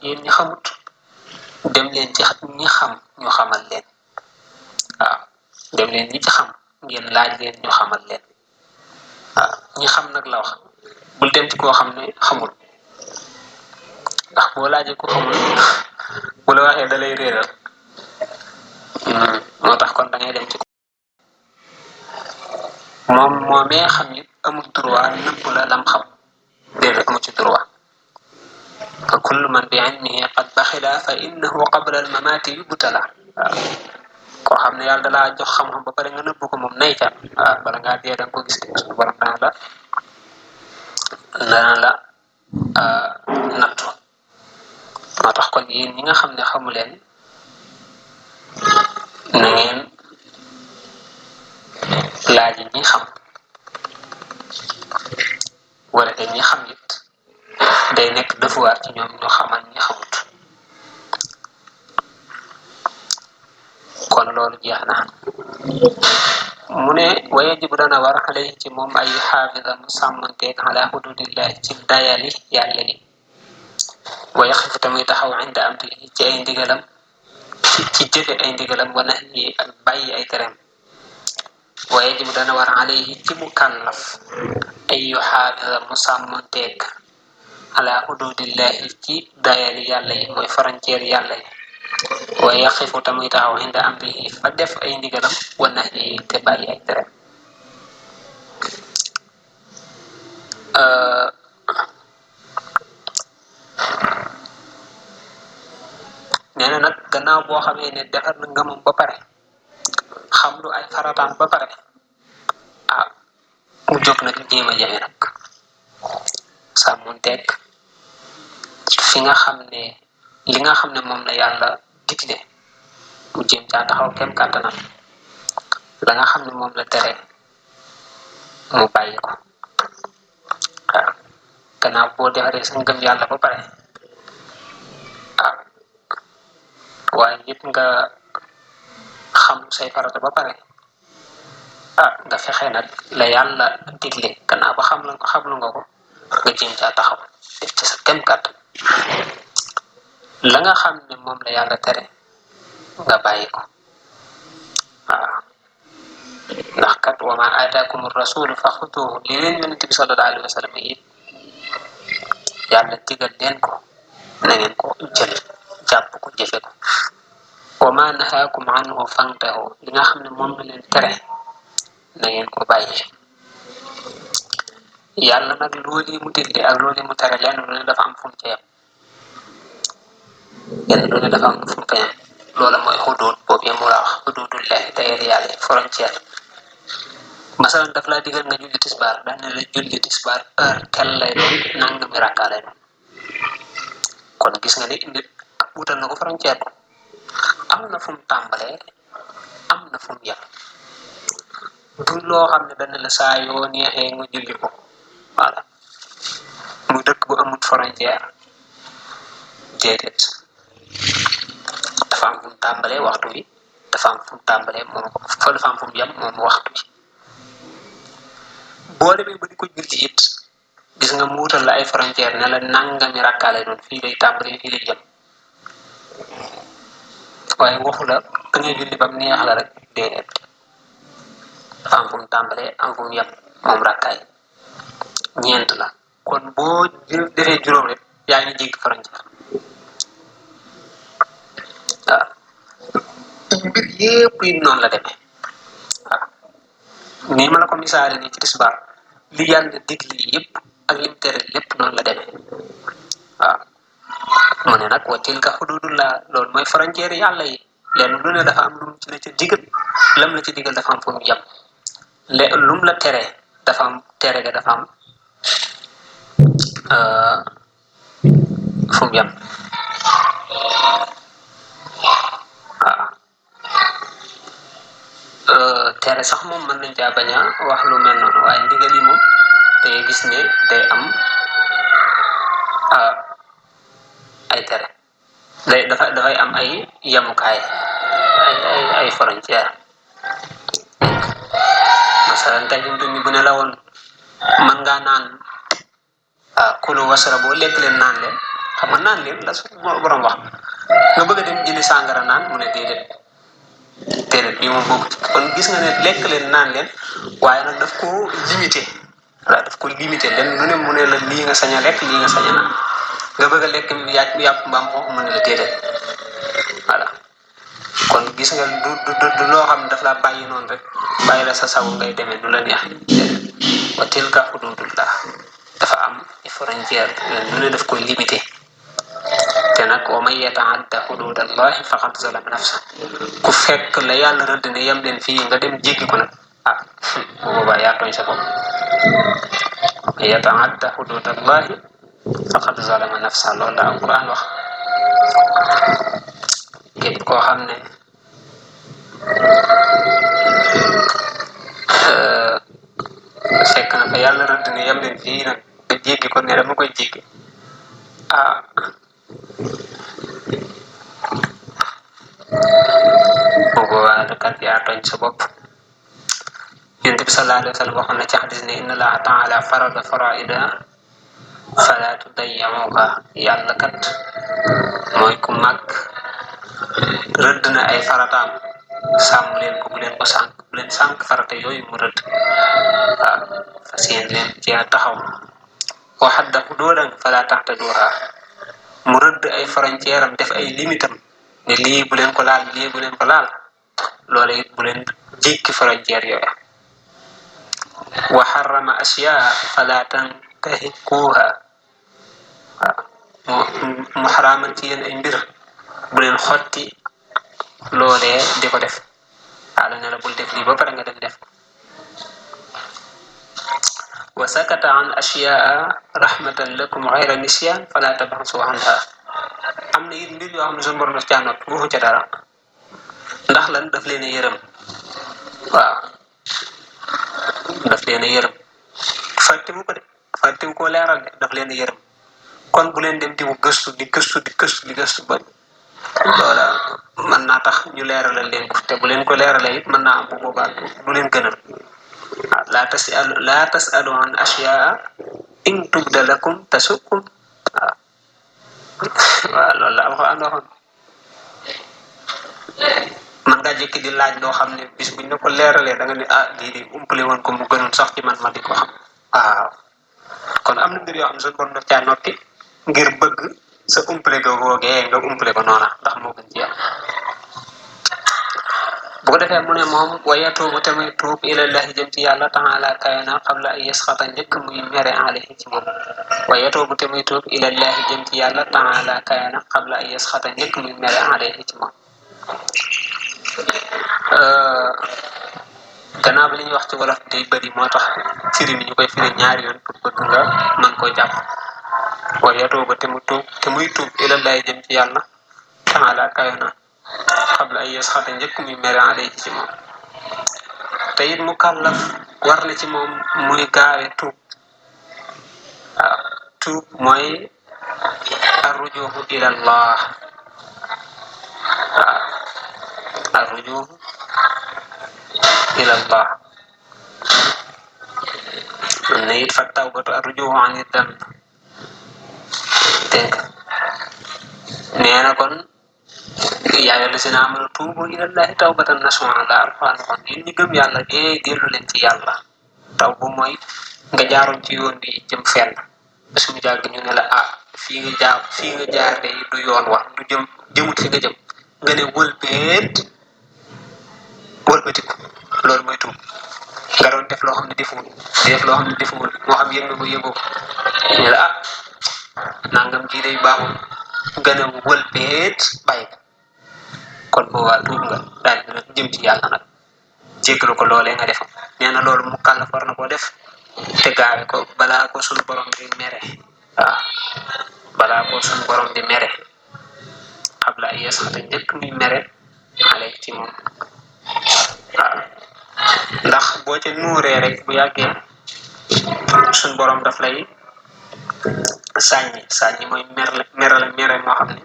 yéen ñi xamut dem leen ci ñi xam ñu xamal leen dem leen ñi ci xam ngeen laaj leen ñu xamal leen ñi xam nag la wax bul dem ci koo xam ne xamul ndax boo laajee ko xamul bu la waxee da lay réeral moo tax kon da ngay dem ci moom moomee xam it amul droit nëbb la lam xam déedéet amu ci droit fa kullu man bi ilmihi qad baxila fa innahu qabla al mamati yubtala koo xam ne yàlla dalaa jox xam-xam ba pare nga nëbb ko moom nay ca bala ngaa dee da nga ko gis te suñu borom dana la nattu moo tax kon yéen ñi nga xam ne xamu leen na ngeen laaj ñi xam wala te ñi xam it day nekk devoir ci ñoom ñu xamal ñi xamut kon loolu jeex na mu ne wayajibu dana war alayhi ci moom ay xaafisa mu sàmmanteeg ala xududillahi ci dayali yàlla yi wa yaxifu tamuy taxaw inda amrihi ci ay ndigalam ci jëfe ay ndigalam wa nahyi ak bàyyi ay tereem wa yajibu dana war alayhi ci mu kàllaf ay yu xaafisa mu sàmmanteeg ala xududillahi ci dayali yàlla yi mooy frontière yàlla yi wa yaxifu tamuy taxaw inda amrihi fa def ay ndigalam wa nahyi te bàyyi ay tereem nee na nag gannaaw boo xamee ne defar na ngëmam ba pare xam lu ay farataam ba pare mu jóg nag jéem a jafe nag sàmmonteeg fi nga xam ne li nga xam ne moom la yàlla digle mu jéem caa taxaw kem kàttanam la nga xam ne moom la tere mu bàyyi ko gannaaw boo defaree sa ngëm yàlla ba pare waaye nit nga xam say farata ba pare nga fexe nag la yàlla digle gannaaw ba xamlu nga ko nga jéem caa taxaw def ci sa kem kàttan la nga xam ne moom la yàlla tere nga bàyyi ko ndax kat wa ma aataakum rasulu fa xutuuhu li leen yonent bi sallallahu alayhi wa sallam it yàlla digal leen ko na ngeen ko jël jàpp ko jëfe ko wa ma nahaakum anhu fantahu li nga xam ne moom la leen tere na ngeen ko bàyyi yàlla nag loolu mu digle ak loolu mu tere lenn lu ne dafa am fu mu ca yem lenn lu ne dafa am fu mu ca yem loola mooy xuduud boobu yem mu la wax xuduudullahi dayal yàlla frontière masalan daf laa digal nga julli tisbaar daan ne la julli tisbaar heure tel lay doon nangami rakka lay doon kon gis nga ne indi wutal na ko frontière ko am na fu mu tàmbalee am na fu mu yem du loo xam ne dana la saa yoo neexee nga julli ko voilà mu dëkk bu amut frontière déedéet dafa am fu mu tàmbalee waxtu bi dafa am fu mu tàmbalee moom fa dafa am fu mu yem moom waxtu bi boo demee ba di ko julli it gis nga mu wutal la ay frontière ne la nangami rakkaa lay doon fii lay tàmbalee fii lay jëm waaye waxu la da ngay julli bam neex la rek déedéet dafa am fu mu tàmbalee am fu mu yem moom rakkaay ñeent la kon boo defee juróom rek yaa ngi jéggi frontière mbir yépp yi noonu la demee nii ma la ko misaale nii ci tisbaar li yàlla digle yépp ak lim tere lépp noonu la demee mu ne nag wa tilka xududullah loolu mooy frontière yàlla yi leen lu ne dafa am lum ci la ca digal lam la ci digal dafa am fu mu yem lum la tere dafa am tere ga dafa am fu mu yem tere sax moom mën nañ caa bañ a wax lu mel noonu waaye ndigal yi moom te gis ne day am ay tere dafay am ay yemukaay ay frontière masalan tey ñu bu ne la woon man ngaa naan kulu wasrabu lekk leen naan leen xam nga naan leen la suñu borom wax nga bëgg a dem jëli sàngara naan mu ne déedéet bii moom bokk kon gis nga ne lekk leen naan leen waaye nag daf ko limité voilà daf ko limité leen lu ne mu ne la lii nga sañ a lekk lii nga sañ a naan nga bëgg a lekk yàpp mbaam xoox mu ne la déedéet voilà kon gis nga du loo xam ne daf laa bàyyi noonu rek bàyyi la sa sago ngay demee nu la neex wa tilka hududullah dafa am frontière lu ne daf koy limité te nag wa man yataadda hududallahi faqad zalama nafsa ku fekk la yàlla rëdd ne yem leen fii nga dem jéggi ko nag bu boobaa yaa tooñ sa bopp man yataadda hududallahi faqad zalama nafsa loolu la alquran wax képp koo xam ne fekk na fa yàlla rëdd ne yem leen fii nag nga jéggi ko ne dama koy jéggi boobu waa kat yaa tooñ sa bopp yonent bi sallallahu alayhi wa sallam waxoon na ci xadis ne inna allaha taala farada faraida fala tudayyamuha yàlla kat mooy ku mag rëdd na ay farataam sàmm leen ko bu leen ko sànq bu leen sànq farata yooyu mu rëdd fas yéen leen ci taxaw wa hadda hududan fala tahtaduha mu rëdd ay frontière am def ay limitam ne lii bu leen ko laal lii bu leen ko laal loola it bu leen jékki frontière yooya wa harrama asyaa fala tantahikuha mu xaraamal ci yéen ay mbir bu leen xotti loolee di ko def ala ne la bul def lii ba pare nga dem def wa sakata an asyaa rahmatan lakum ghayra nisyan fala tabhasu anha am na it mbir yoo xam ne suñu borom daf caa noppi waxu ca dara ndax lan daf leen a yërëm waaw daf leen a yërëm fàttewu ko de fàttewu koo leeral de daf leen a yërëm kon bu leen dem di gëstu ba loola mën naa tax ñu leeralal leen ko te bu leen ko leeralee it mën naa am bu boobaa du leen gënal laa tasalu an ashyaa in tubda lakum tasukum waaw loolu la alxuraan waxoon man ngaa jékki di laaj loo xam ne bis buñ ne ko leeralee da nga ne lii di umpale woon ko mu gënoon sax ci man ma di ko xam waaw kon am na mbir yoo xam ne suñu borom daf caa noppi ngir bëgg sa umpale googee nga umpale ko noona ndax moo gën ci yow bu ko defee mu ne moom wa yatuubu te muy tuub ilallahi jëm ci yàlla taala kayna qabla ay yasxata njëkk muy mere alayhi ci moom wa yatuubu te muy tuub ilallahi jëm ci yàlla taala kayna qabla ay yasxata njëkk muy mere alayhi ci moom gannaaw bi li ñuy wax ci wolof day bëri moo tax firi mi ñu koy firi ñaari yoon pour bëgg nga mën koo jàpp wa yatuubu te muy tuub ilallahi jëm ci yàlla taala kayna qabla ay yasxata njëkk muy mere alayhi ci moom te it mu kàllaf war na ci moom muy gaawe tuub waaw tuub mooy arrujuhu ilallah waaw arrujuhu ilallah ne it fa tawbatu arrujuhu ani damb dégg nee na kon yaa ayyuhal lazina aamanu tuubu ilallahi tawbatan nasuuha la alxuraan kon yéen ñi gëm yàlla dee dellu leen ci yàlla taw bu mooy nga jaaroon ci yoon bi jëm fenn ba suñu jàgg ñu ne la fii nga jaar de du yoon wax du jëmut fi nga jëm nga ne wëlbatiku loolu mooy tuub nga doon def loo xam ne defuwul moo xam yëg nga ko yëgoo ñu la nangam ji day baaxul nga ne wëlbeet bàyyi kon boobaa tuub nga daal dina jëm ci yàlla nag jéggalu ko loolee nga def nee na loolu mu kàllaf war na koo def te gaawe ko balaa ko suñu borom di mere waaw balaa ko suñu borom di mere qabla ay yasxata njëkk muy mere xale ci moom waaw ndax boo ca nuuree rek bu yàggee suñu borom daf lay sàññi mooy mere moo xam ne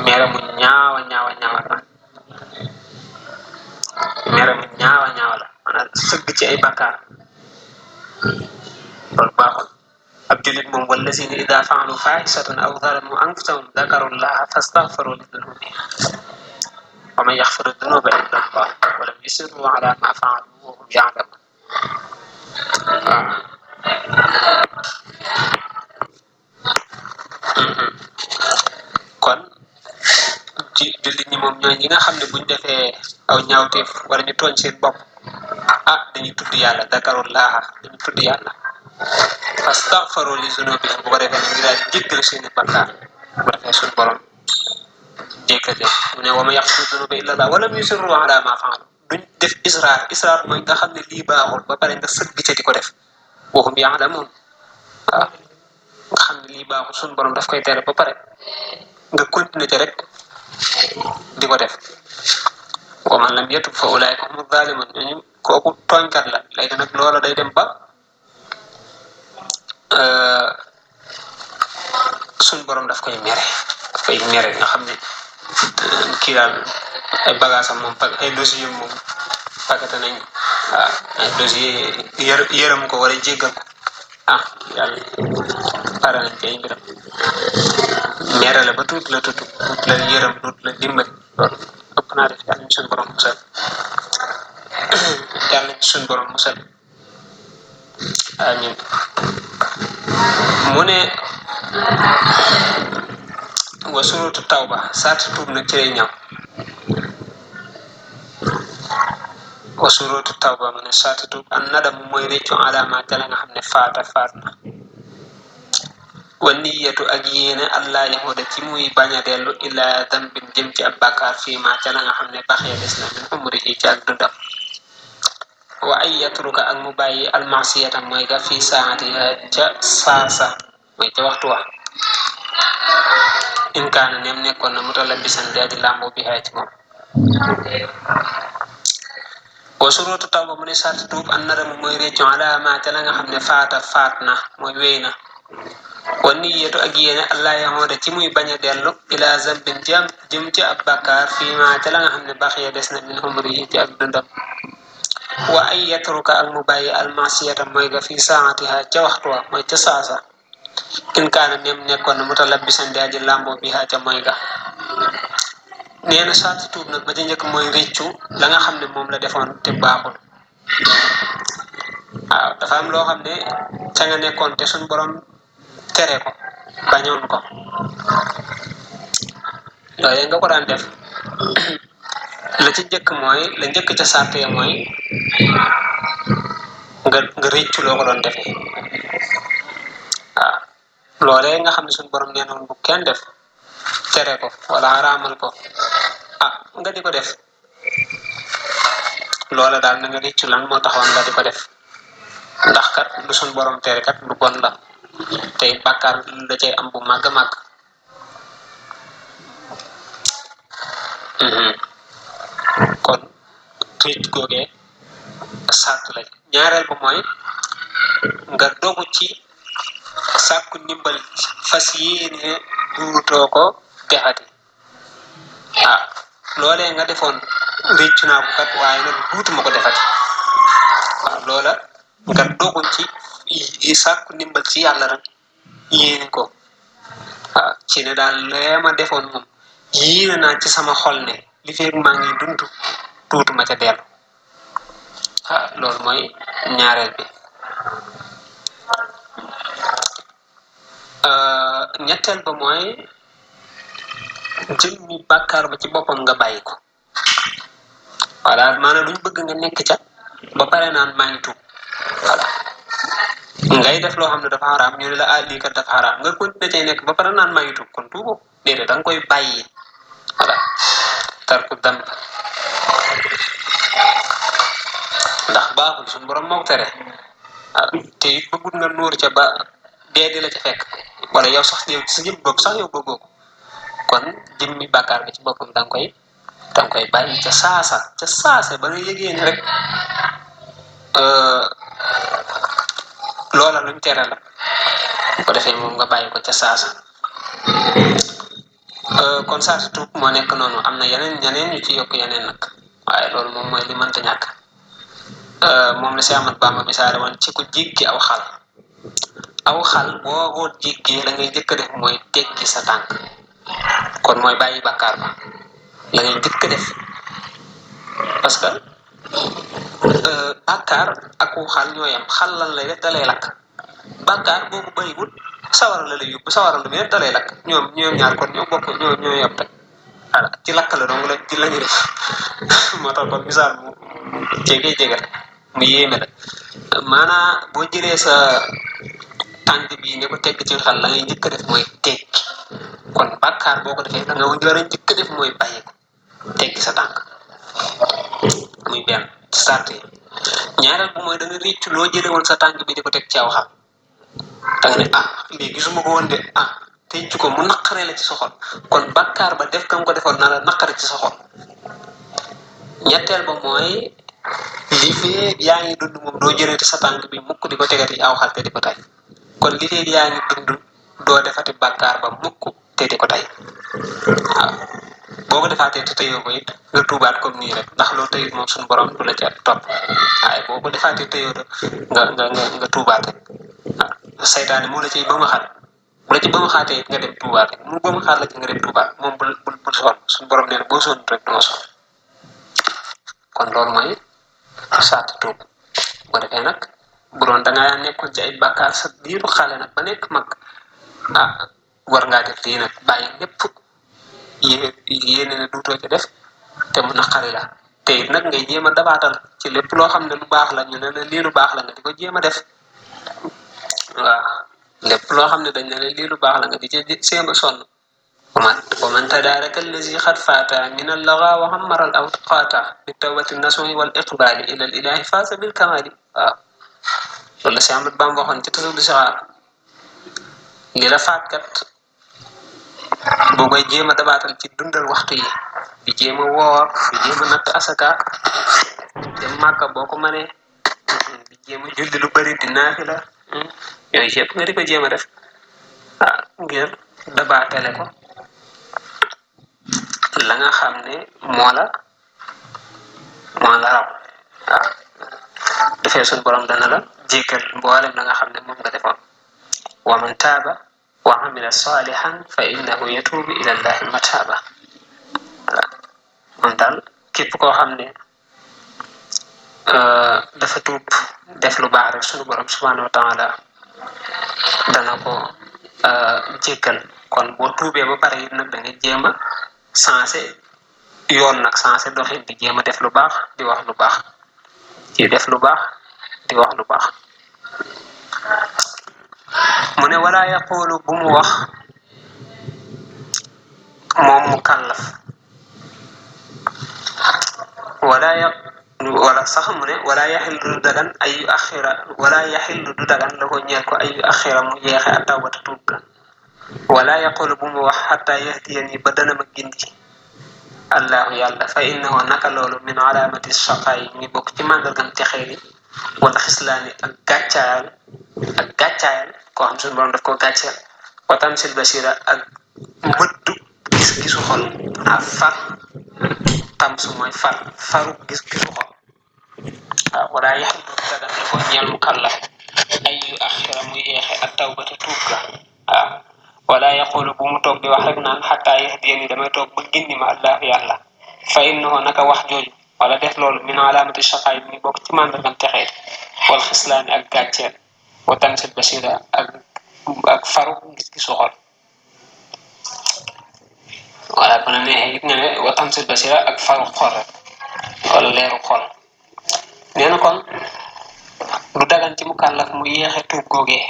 mere mu ñaawa la maanaam sëgg ci ay bakkaar loolu baaxul ab julit moom wallazina ida faalu faahisatan aw zalamu anfusahum dakarullaha fastaghfaru li dunubihim wa man yaxfiru dunuba illa allah wa lam yusirru ala ma faalu wa hum ya'lamun kon ci jullit ñi moom ñooy ñi nga xam ne buñ defee aw ñaawteef wala ñu tooñ seen bopp dañuy tudd yàlla dakarullaha dañuy tudd yàlla fastaghfaru li zunubihim bu ko defee nag ñu daal di jéggal seeni bakkaar bu ko defee suñu borom jéggal leen mu ne wa man yaxfiru dunuba illa allah wa lam yusirru ala ma faalu duñ def israar mooy nga xam ne lii baaxul ba pare nga sëgg ca di ko def wa hum ya'lamun waaw nga xam ne lii baaxul suñu borom daf koy tere ba pare nga continuer ci rek di ko def wa man lam yatub fa ulaika humu zalimun ñooñu kooku tooñkat la léegi nag loola day dem ba suñu borom daf koy mere nga xam ne kii daal ay bagaasam moom ay dossier moom paqueté nañ ay dossier yërëm ko wala jéggal ko yàlla pare nañ ci ay mbiram mere la ba tuut la yërëm tuut la dimbali loolu ëpp naa def yàlla ñu suñu borom musal amin mu ne wa surutu tawba saati tuub nag ci lay ñëw wa surutu tawba mu ne saati tuub an nadam mooy réccu alama ca la nga xam ne faat na wa niyatu ak yéene allah yahuda ci muy bañ a dellu ila dambin jëm ci ab bàkkaar fii ma ca la nga xam ne baxee des na min umrihi ci ak dundam wa ay yatruka ak mu bàyyi almasiyata mooy ga fii saatiha ca saasa mooy ca waxtu wa in kaana nem nekkoon na mutalabisan di làmboo bi xay ci moom wa surutu tawba mu ne sarti tuub an nadamu mooy réccu ala ma ca la nga xam ne faat na mooy wéy na wa niyatu ak yéene allah yahuda ci muy bañ a dellu ila zambin jëm ci ab bàkkaar fii ma ca la nga xam ne baxiya des na min umrihi ci ak dundam wa ay yatruka ak mu bàyyi almasiyata mooy ga fii saatiha ca waxtu wa mooy ca saasa in kaana nem nekkoon na mutalabisan di làmboo bi ca mooy ga nee na sarti tuub nag ba ca njëkk mooy réccu la nga xam ne moom la defoon te baaxul dafa am loo xam ne ca nga nekkoon te suñ borom tere ko bañoon ko loolee nga ko daan def la ci njëkk mooy la njëkk ca sarte mooy nga réccu loo ko doon defee loolee nga xam ne suñu borom nee noon bu kenn def tere ko wala araamal ko nga di ko def loola daal na nga réccu lan moo taxoon nga di ko def ndax kat lu suñu borom tere kat lu bon la te bàkkaar da cay am bu màgg kon réccu googee sàrt la ñaareel ba mooy nga dogu ci sàkku ndimbal fas yéene duutoo ko defati loolee nga defoon réccu naa ko kat waaye nag duutuma ko defati loola nga dogu ci sàkku ndimbal ci yàlla rek yéene ko ci ne daal lee ma defoon moom yéene naa ci sama xol ne li feeg maa ngi dund duutuma ca dellu loolu mooy ñaareel bi ñetteel ba mooy jël mi bàkkaar ba ci boppam nga bàyyi ko voilà maanaam duñ bëgg nga nekk ca ba pare naan maa ngi tuub voilà ngay def loo xam ne dafa xaraam ñu ne la lii kat dafa xaraam nga continuer cay nekk ba pare naan maa ngi tuub kon tuuboo déedéet da nga koy bàyyi voilà tarku damb ndax baaxul suñu borom moo ko tere te it bëggut nga nuur ca ba dee di la ca fekk wala yow sax yow sa jëm bopp sax yow bëggoo ko kon jëmmi bàkkaar bi ci boppam da nga koy bàyyi ca saasa ba nga yëgee ne rek loola luñ tere la bu ko defee moom nga bàyyi ko ca saasa kon sarti tuub moo nekk noonu am na ñeneen ñu ci yokk yeneen nag waaye loolu moom mooy li mënta ñàkk moom la si Ahmad Bamba misaale woon ci ku jéggi aw xal boo ko jéggee la ngay njëkk a def mooy teggi sa tànk kon mooy bàyyi bàkkaar ba la ngay njëkk a def parce que bàkkaar ak xal ñoo yam xal lan lay def da lay lakk bàkkaar boobu bàyyiwut sawara la lay yóbbu sawara lu muy da lay lakk ñoom ñaar kon ñoo bokk ñoo yam rek voilà ci lakk la dong la ci lañu def moo tax kon misaal mu jege mu yéeme la maanaam boo jëlee sa tànk bii ne ko tegg ci xal la ngay njëkk a def mooy teggi kon bàkkaar boo ko defee da nga war a njëkk a def mooy bàyyi ko teggi sa tànk muy benn ci sart yi ñaareel bu mooy da nga réccu loo jëlee woon sa tànk bi di ko teg ci aw xal da nga ne lii gisuma ko woon de tëncu ko mu naqaree la ci sa xol kon bàkkaar ba def kam ko defoon na la naqare ci sa xol ñetteel ba mooy li fee yaa ngi dund moom doo jëleeti sa tànk bi mukk di ko tegati aw xal te di ko tay kon li fee yaa ngi dund doo defati bàkkaar ba mukk te di ko tay waaw boo ko defaatee te tëyoo ko it nga tuubaat comme nii rek ndax loolu tëyit moom suñu borom du la ca topp waaye boo ko defaatee tëyoo nga tuubaat rek waaw saytaane moo la ciy ba ma xaat bu la ci ba ma xaatee it nga dem tuubaat rek mu ba ma xaat la ci nga dem tuubaat moom bul sonn suñu borom nee na boo sonn rek duma sonn kon loolu mooy saat tuub bu defee nag bu doon da ngaa nekkoon ci ay bàkkaar sa biiru xale nag ba nekk mag war ngaa def lii nag bàyyi lépp yéene ne duutoo ci def te mu naqari la te it nag ngay jéem a dabaatal ci lépp loo xam ne lu baax la ñu ne la lii lu baax la nga di ko jéem a def waaw lépp loo xam ne dañ ne la lii lu baax la nga di ci séem a sonn ومن تدارك الذي قد فات من اللغى وعمر الأوقات بالتوبة النصوح والإقبال إلى الإله فاز بالكمال loolu la si Ahmad Bamba waxoon ci tasawudu sixaar li la faat kat boo koy jéem a dabaatal ci dundal waxtu yi di jéem a woor di jéem a natt asaka dem màkka boo ko mënee di jéem a julli lu bëri di naafila yooyu yëpp nga di ko jéem a def ngir dabaatale ko la nga xam ne moo la raw defee suñu borom dana la jéggal mboolem la nga xam ne moom nga defoon wa man taaba wa amila salihan fa innahu yatubu ila allahi mataba moom daal képp koo xam ne dafa tuub def lu baax rek suñu borom subhanahu wa taala dana ko jéggal kon boo tuubee ba pare it nag da nga jéem a sensé yoon nag sensé doxin di jéem a def lu baax di wax lu baax ci def lu baax di wax lu baax mu ne wala yaqulu bu mu wax moom mu kàllaf wala sax mu ne wala yaxillu du dagan ay yu axira wala yaxillu du dagan la ko ñeel ko ay yu axira mu yeexe a tawbata tuub ga wala yaqulu bu mu wax xataa yahdiyani ba dana ma gindi allahu yàlla fa innahu naka loolu min alaamati shaqaayi mi bokk ci màndargam texee di wala xislaani ak gàccaayal koo xam suñu borom daf ko gàcceel wa tamsil basira ak mbëddu gis-gisu xol far tamsu mooy faru gis-gisu xol wala yaxlu dagan la ko ñeel mu kàllaf ay yu axira mu yeexe ak tawbata tuub ga wala yaqulu bu mu toog di wax rek naan xataa yahdiyani damay toog ba gindi ma allah yàlla fa innahu naka wax jooju wala def loolu min alaamati shaqaay mi bokk ci màndargam texee wal xislaani ak gàcceel wa tamsil basira ak faru gis-gisu xol wala bu la neexee it nga ne wa tamsil basira ak faru xol rek wala leeru xol nee na kon lu dagan ci mu kàllaf mu yéexe tuub googee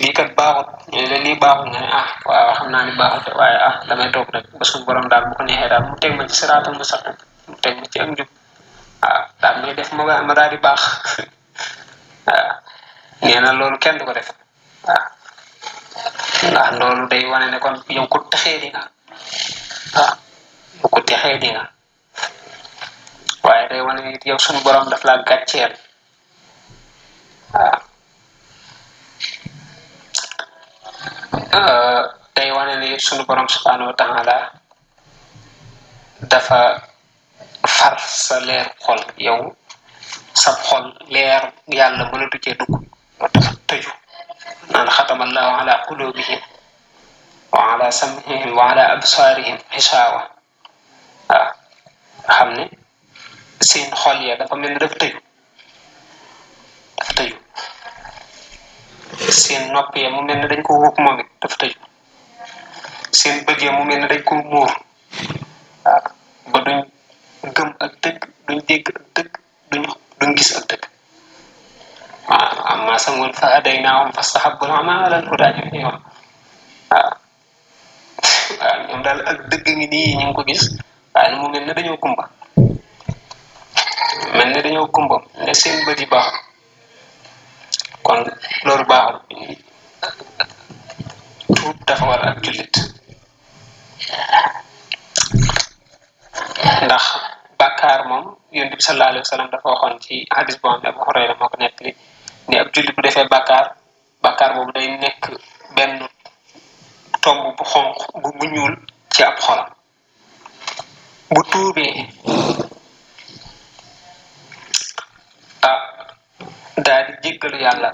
lii kat baaxut ñu ne lii baaxut nga ne waaw xam naa ni baaxut waaye damay toog rek ba suñu borom daal bu ko neexee daal mu teg ma ci siraatal mustaqim mu teg ma ci ak njub daal may def ma daal di baax nee na loolu kenn du ko def ndax loolu day wane ne kon yow ko texee di nga yow ko texee di nga waaye day wane ne yow suñu borom daf laa gàcceel day wane ne sunu borom subhanahu wa taala dafa far sa leer xol yow xol leer yàlla mënatu cee dugg dafa tëju naan xatamallahu ala qulubihim wa ala sam'ihim wa ala absarihim xisaawa waaw xam ne seen xol ya dafa mel ni dafa tëju seen nopp ya mu mel ne dañ ko wóob moom it dafa tëju seen bët ya mu mel ne dañ ko muur waaw ba duñ gëm ak dëgg duñ dégg ak dëgg duñ gis ak dëgg waaw amma samul fa hadaynaahum fastahabbul ama ala al-huda ñu wax waaw ñoom daal ak dëgg ngi nii ñu ngi ko gis waaye mu mel ne dañoo kumba ne seen bët yi baaxul kon loolu baaxul tuub dafa war ak jullit ndax bàkkaar moom yonent bi sallallahu alayhi wa sallam dafa waxoon ci hadis boo xam ne Abu Hurayra moo ko nettali ni ab jullit bu defee bàkkaar boobu day nekk benn tomb bu xonq bu ñuul ci ab xolam bu tuubee daal di jéggalu yàlla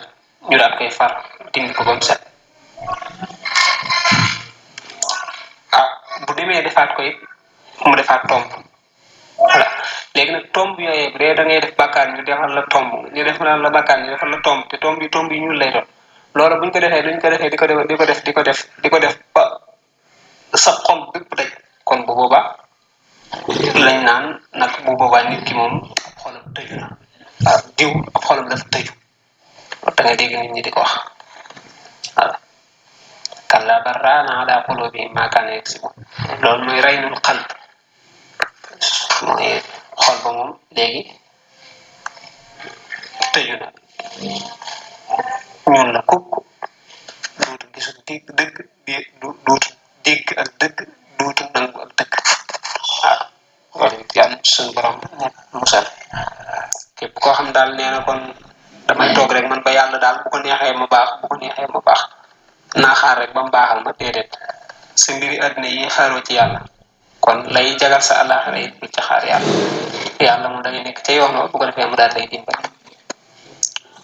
ñu daal koy far dindi ko ba mu set bu demee defaat ko it mu defaat tomb voilà léegi nag tomb yooyee bu dee da ngay def bàkkaar ñu defal la tomb ñu defal la bàkkaar ñu defal la tomb te tomb yi ñuul lay doon loolu buñ ko defee duñ ko defee di ko def ba sa xol bépp daj kon bu boobaa lañ naan nag bu boobaa nit ki moom ab xolam tëju na waaw diw ab xolam dafa tëju da nga dégg nit ñi di ko wax voilà kallaa bal raana alaa quluubihim maa kaanuu yaksibuun loolu mooy raynul qalb mooy xol ba moom léegi tëju na ñuul na kukk duutu gisul dëgg duutu dégg ak dëgg duutu nangu ak dëgg waaw loolu yàlla suñu borom musal képp koo xam daal nee na kon damay toog rek man ba yàlla daal bu ko neexee ma baax naa xaar rek ba mu baaxal ma déedéet sa mbiri àddina yi xaaroo ci yàlla kon lay jagal sa àllaaxira it bu ci xaar yàlla moom da ngay nekk ca yoon wa bu ko defee mu daal lay dimbali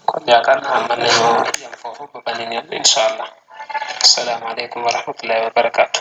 kon yaakaar naa mën nañoo yem foofu ba beneen yoon incha allah asalaamaaleykum wa rahmatullahi wa barakaatu.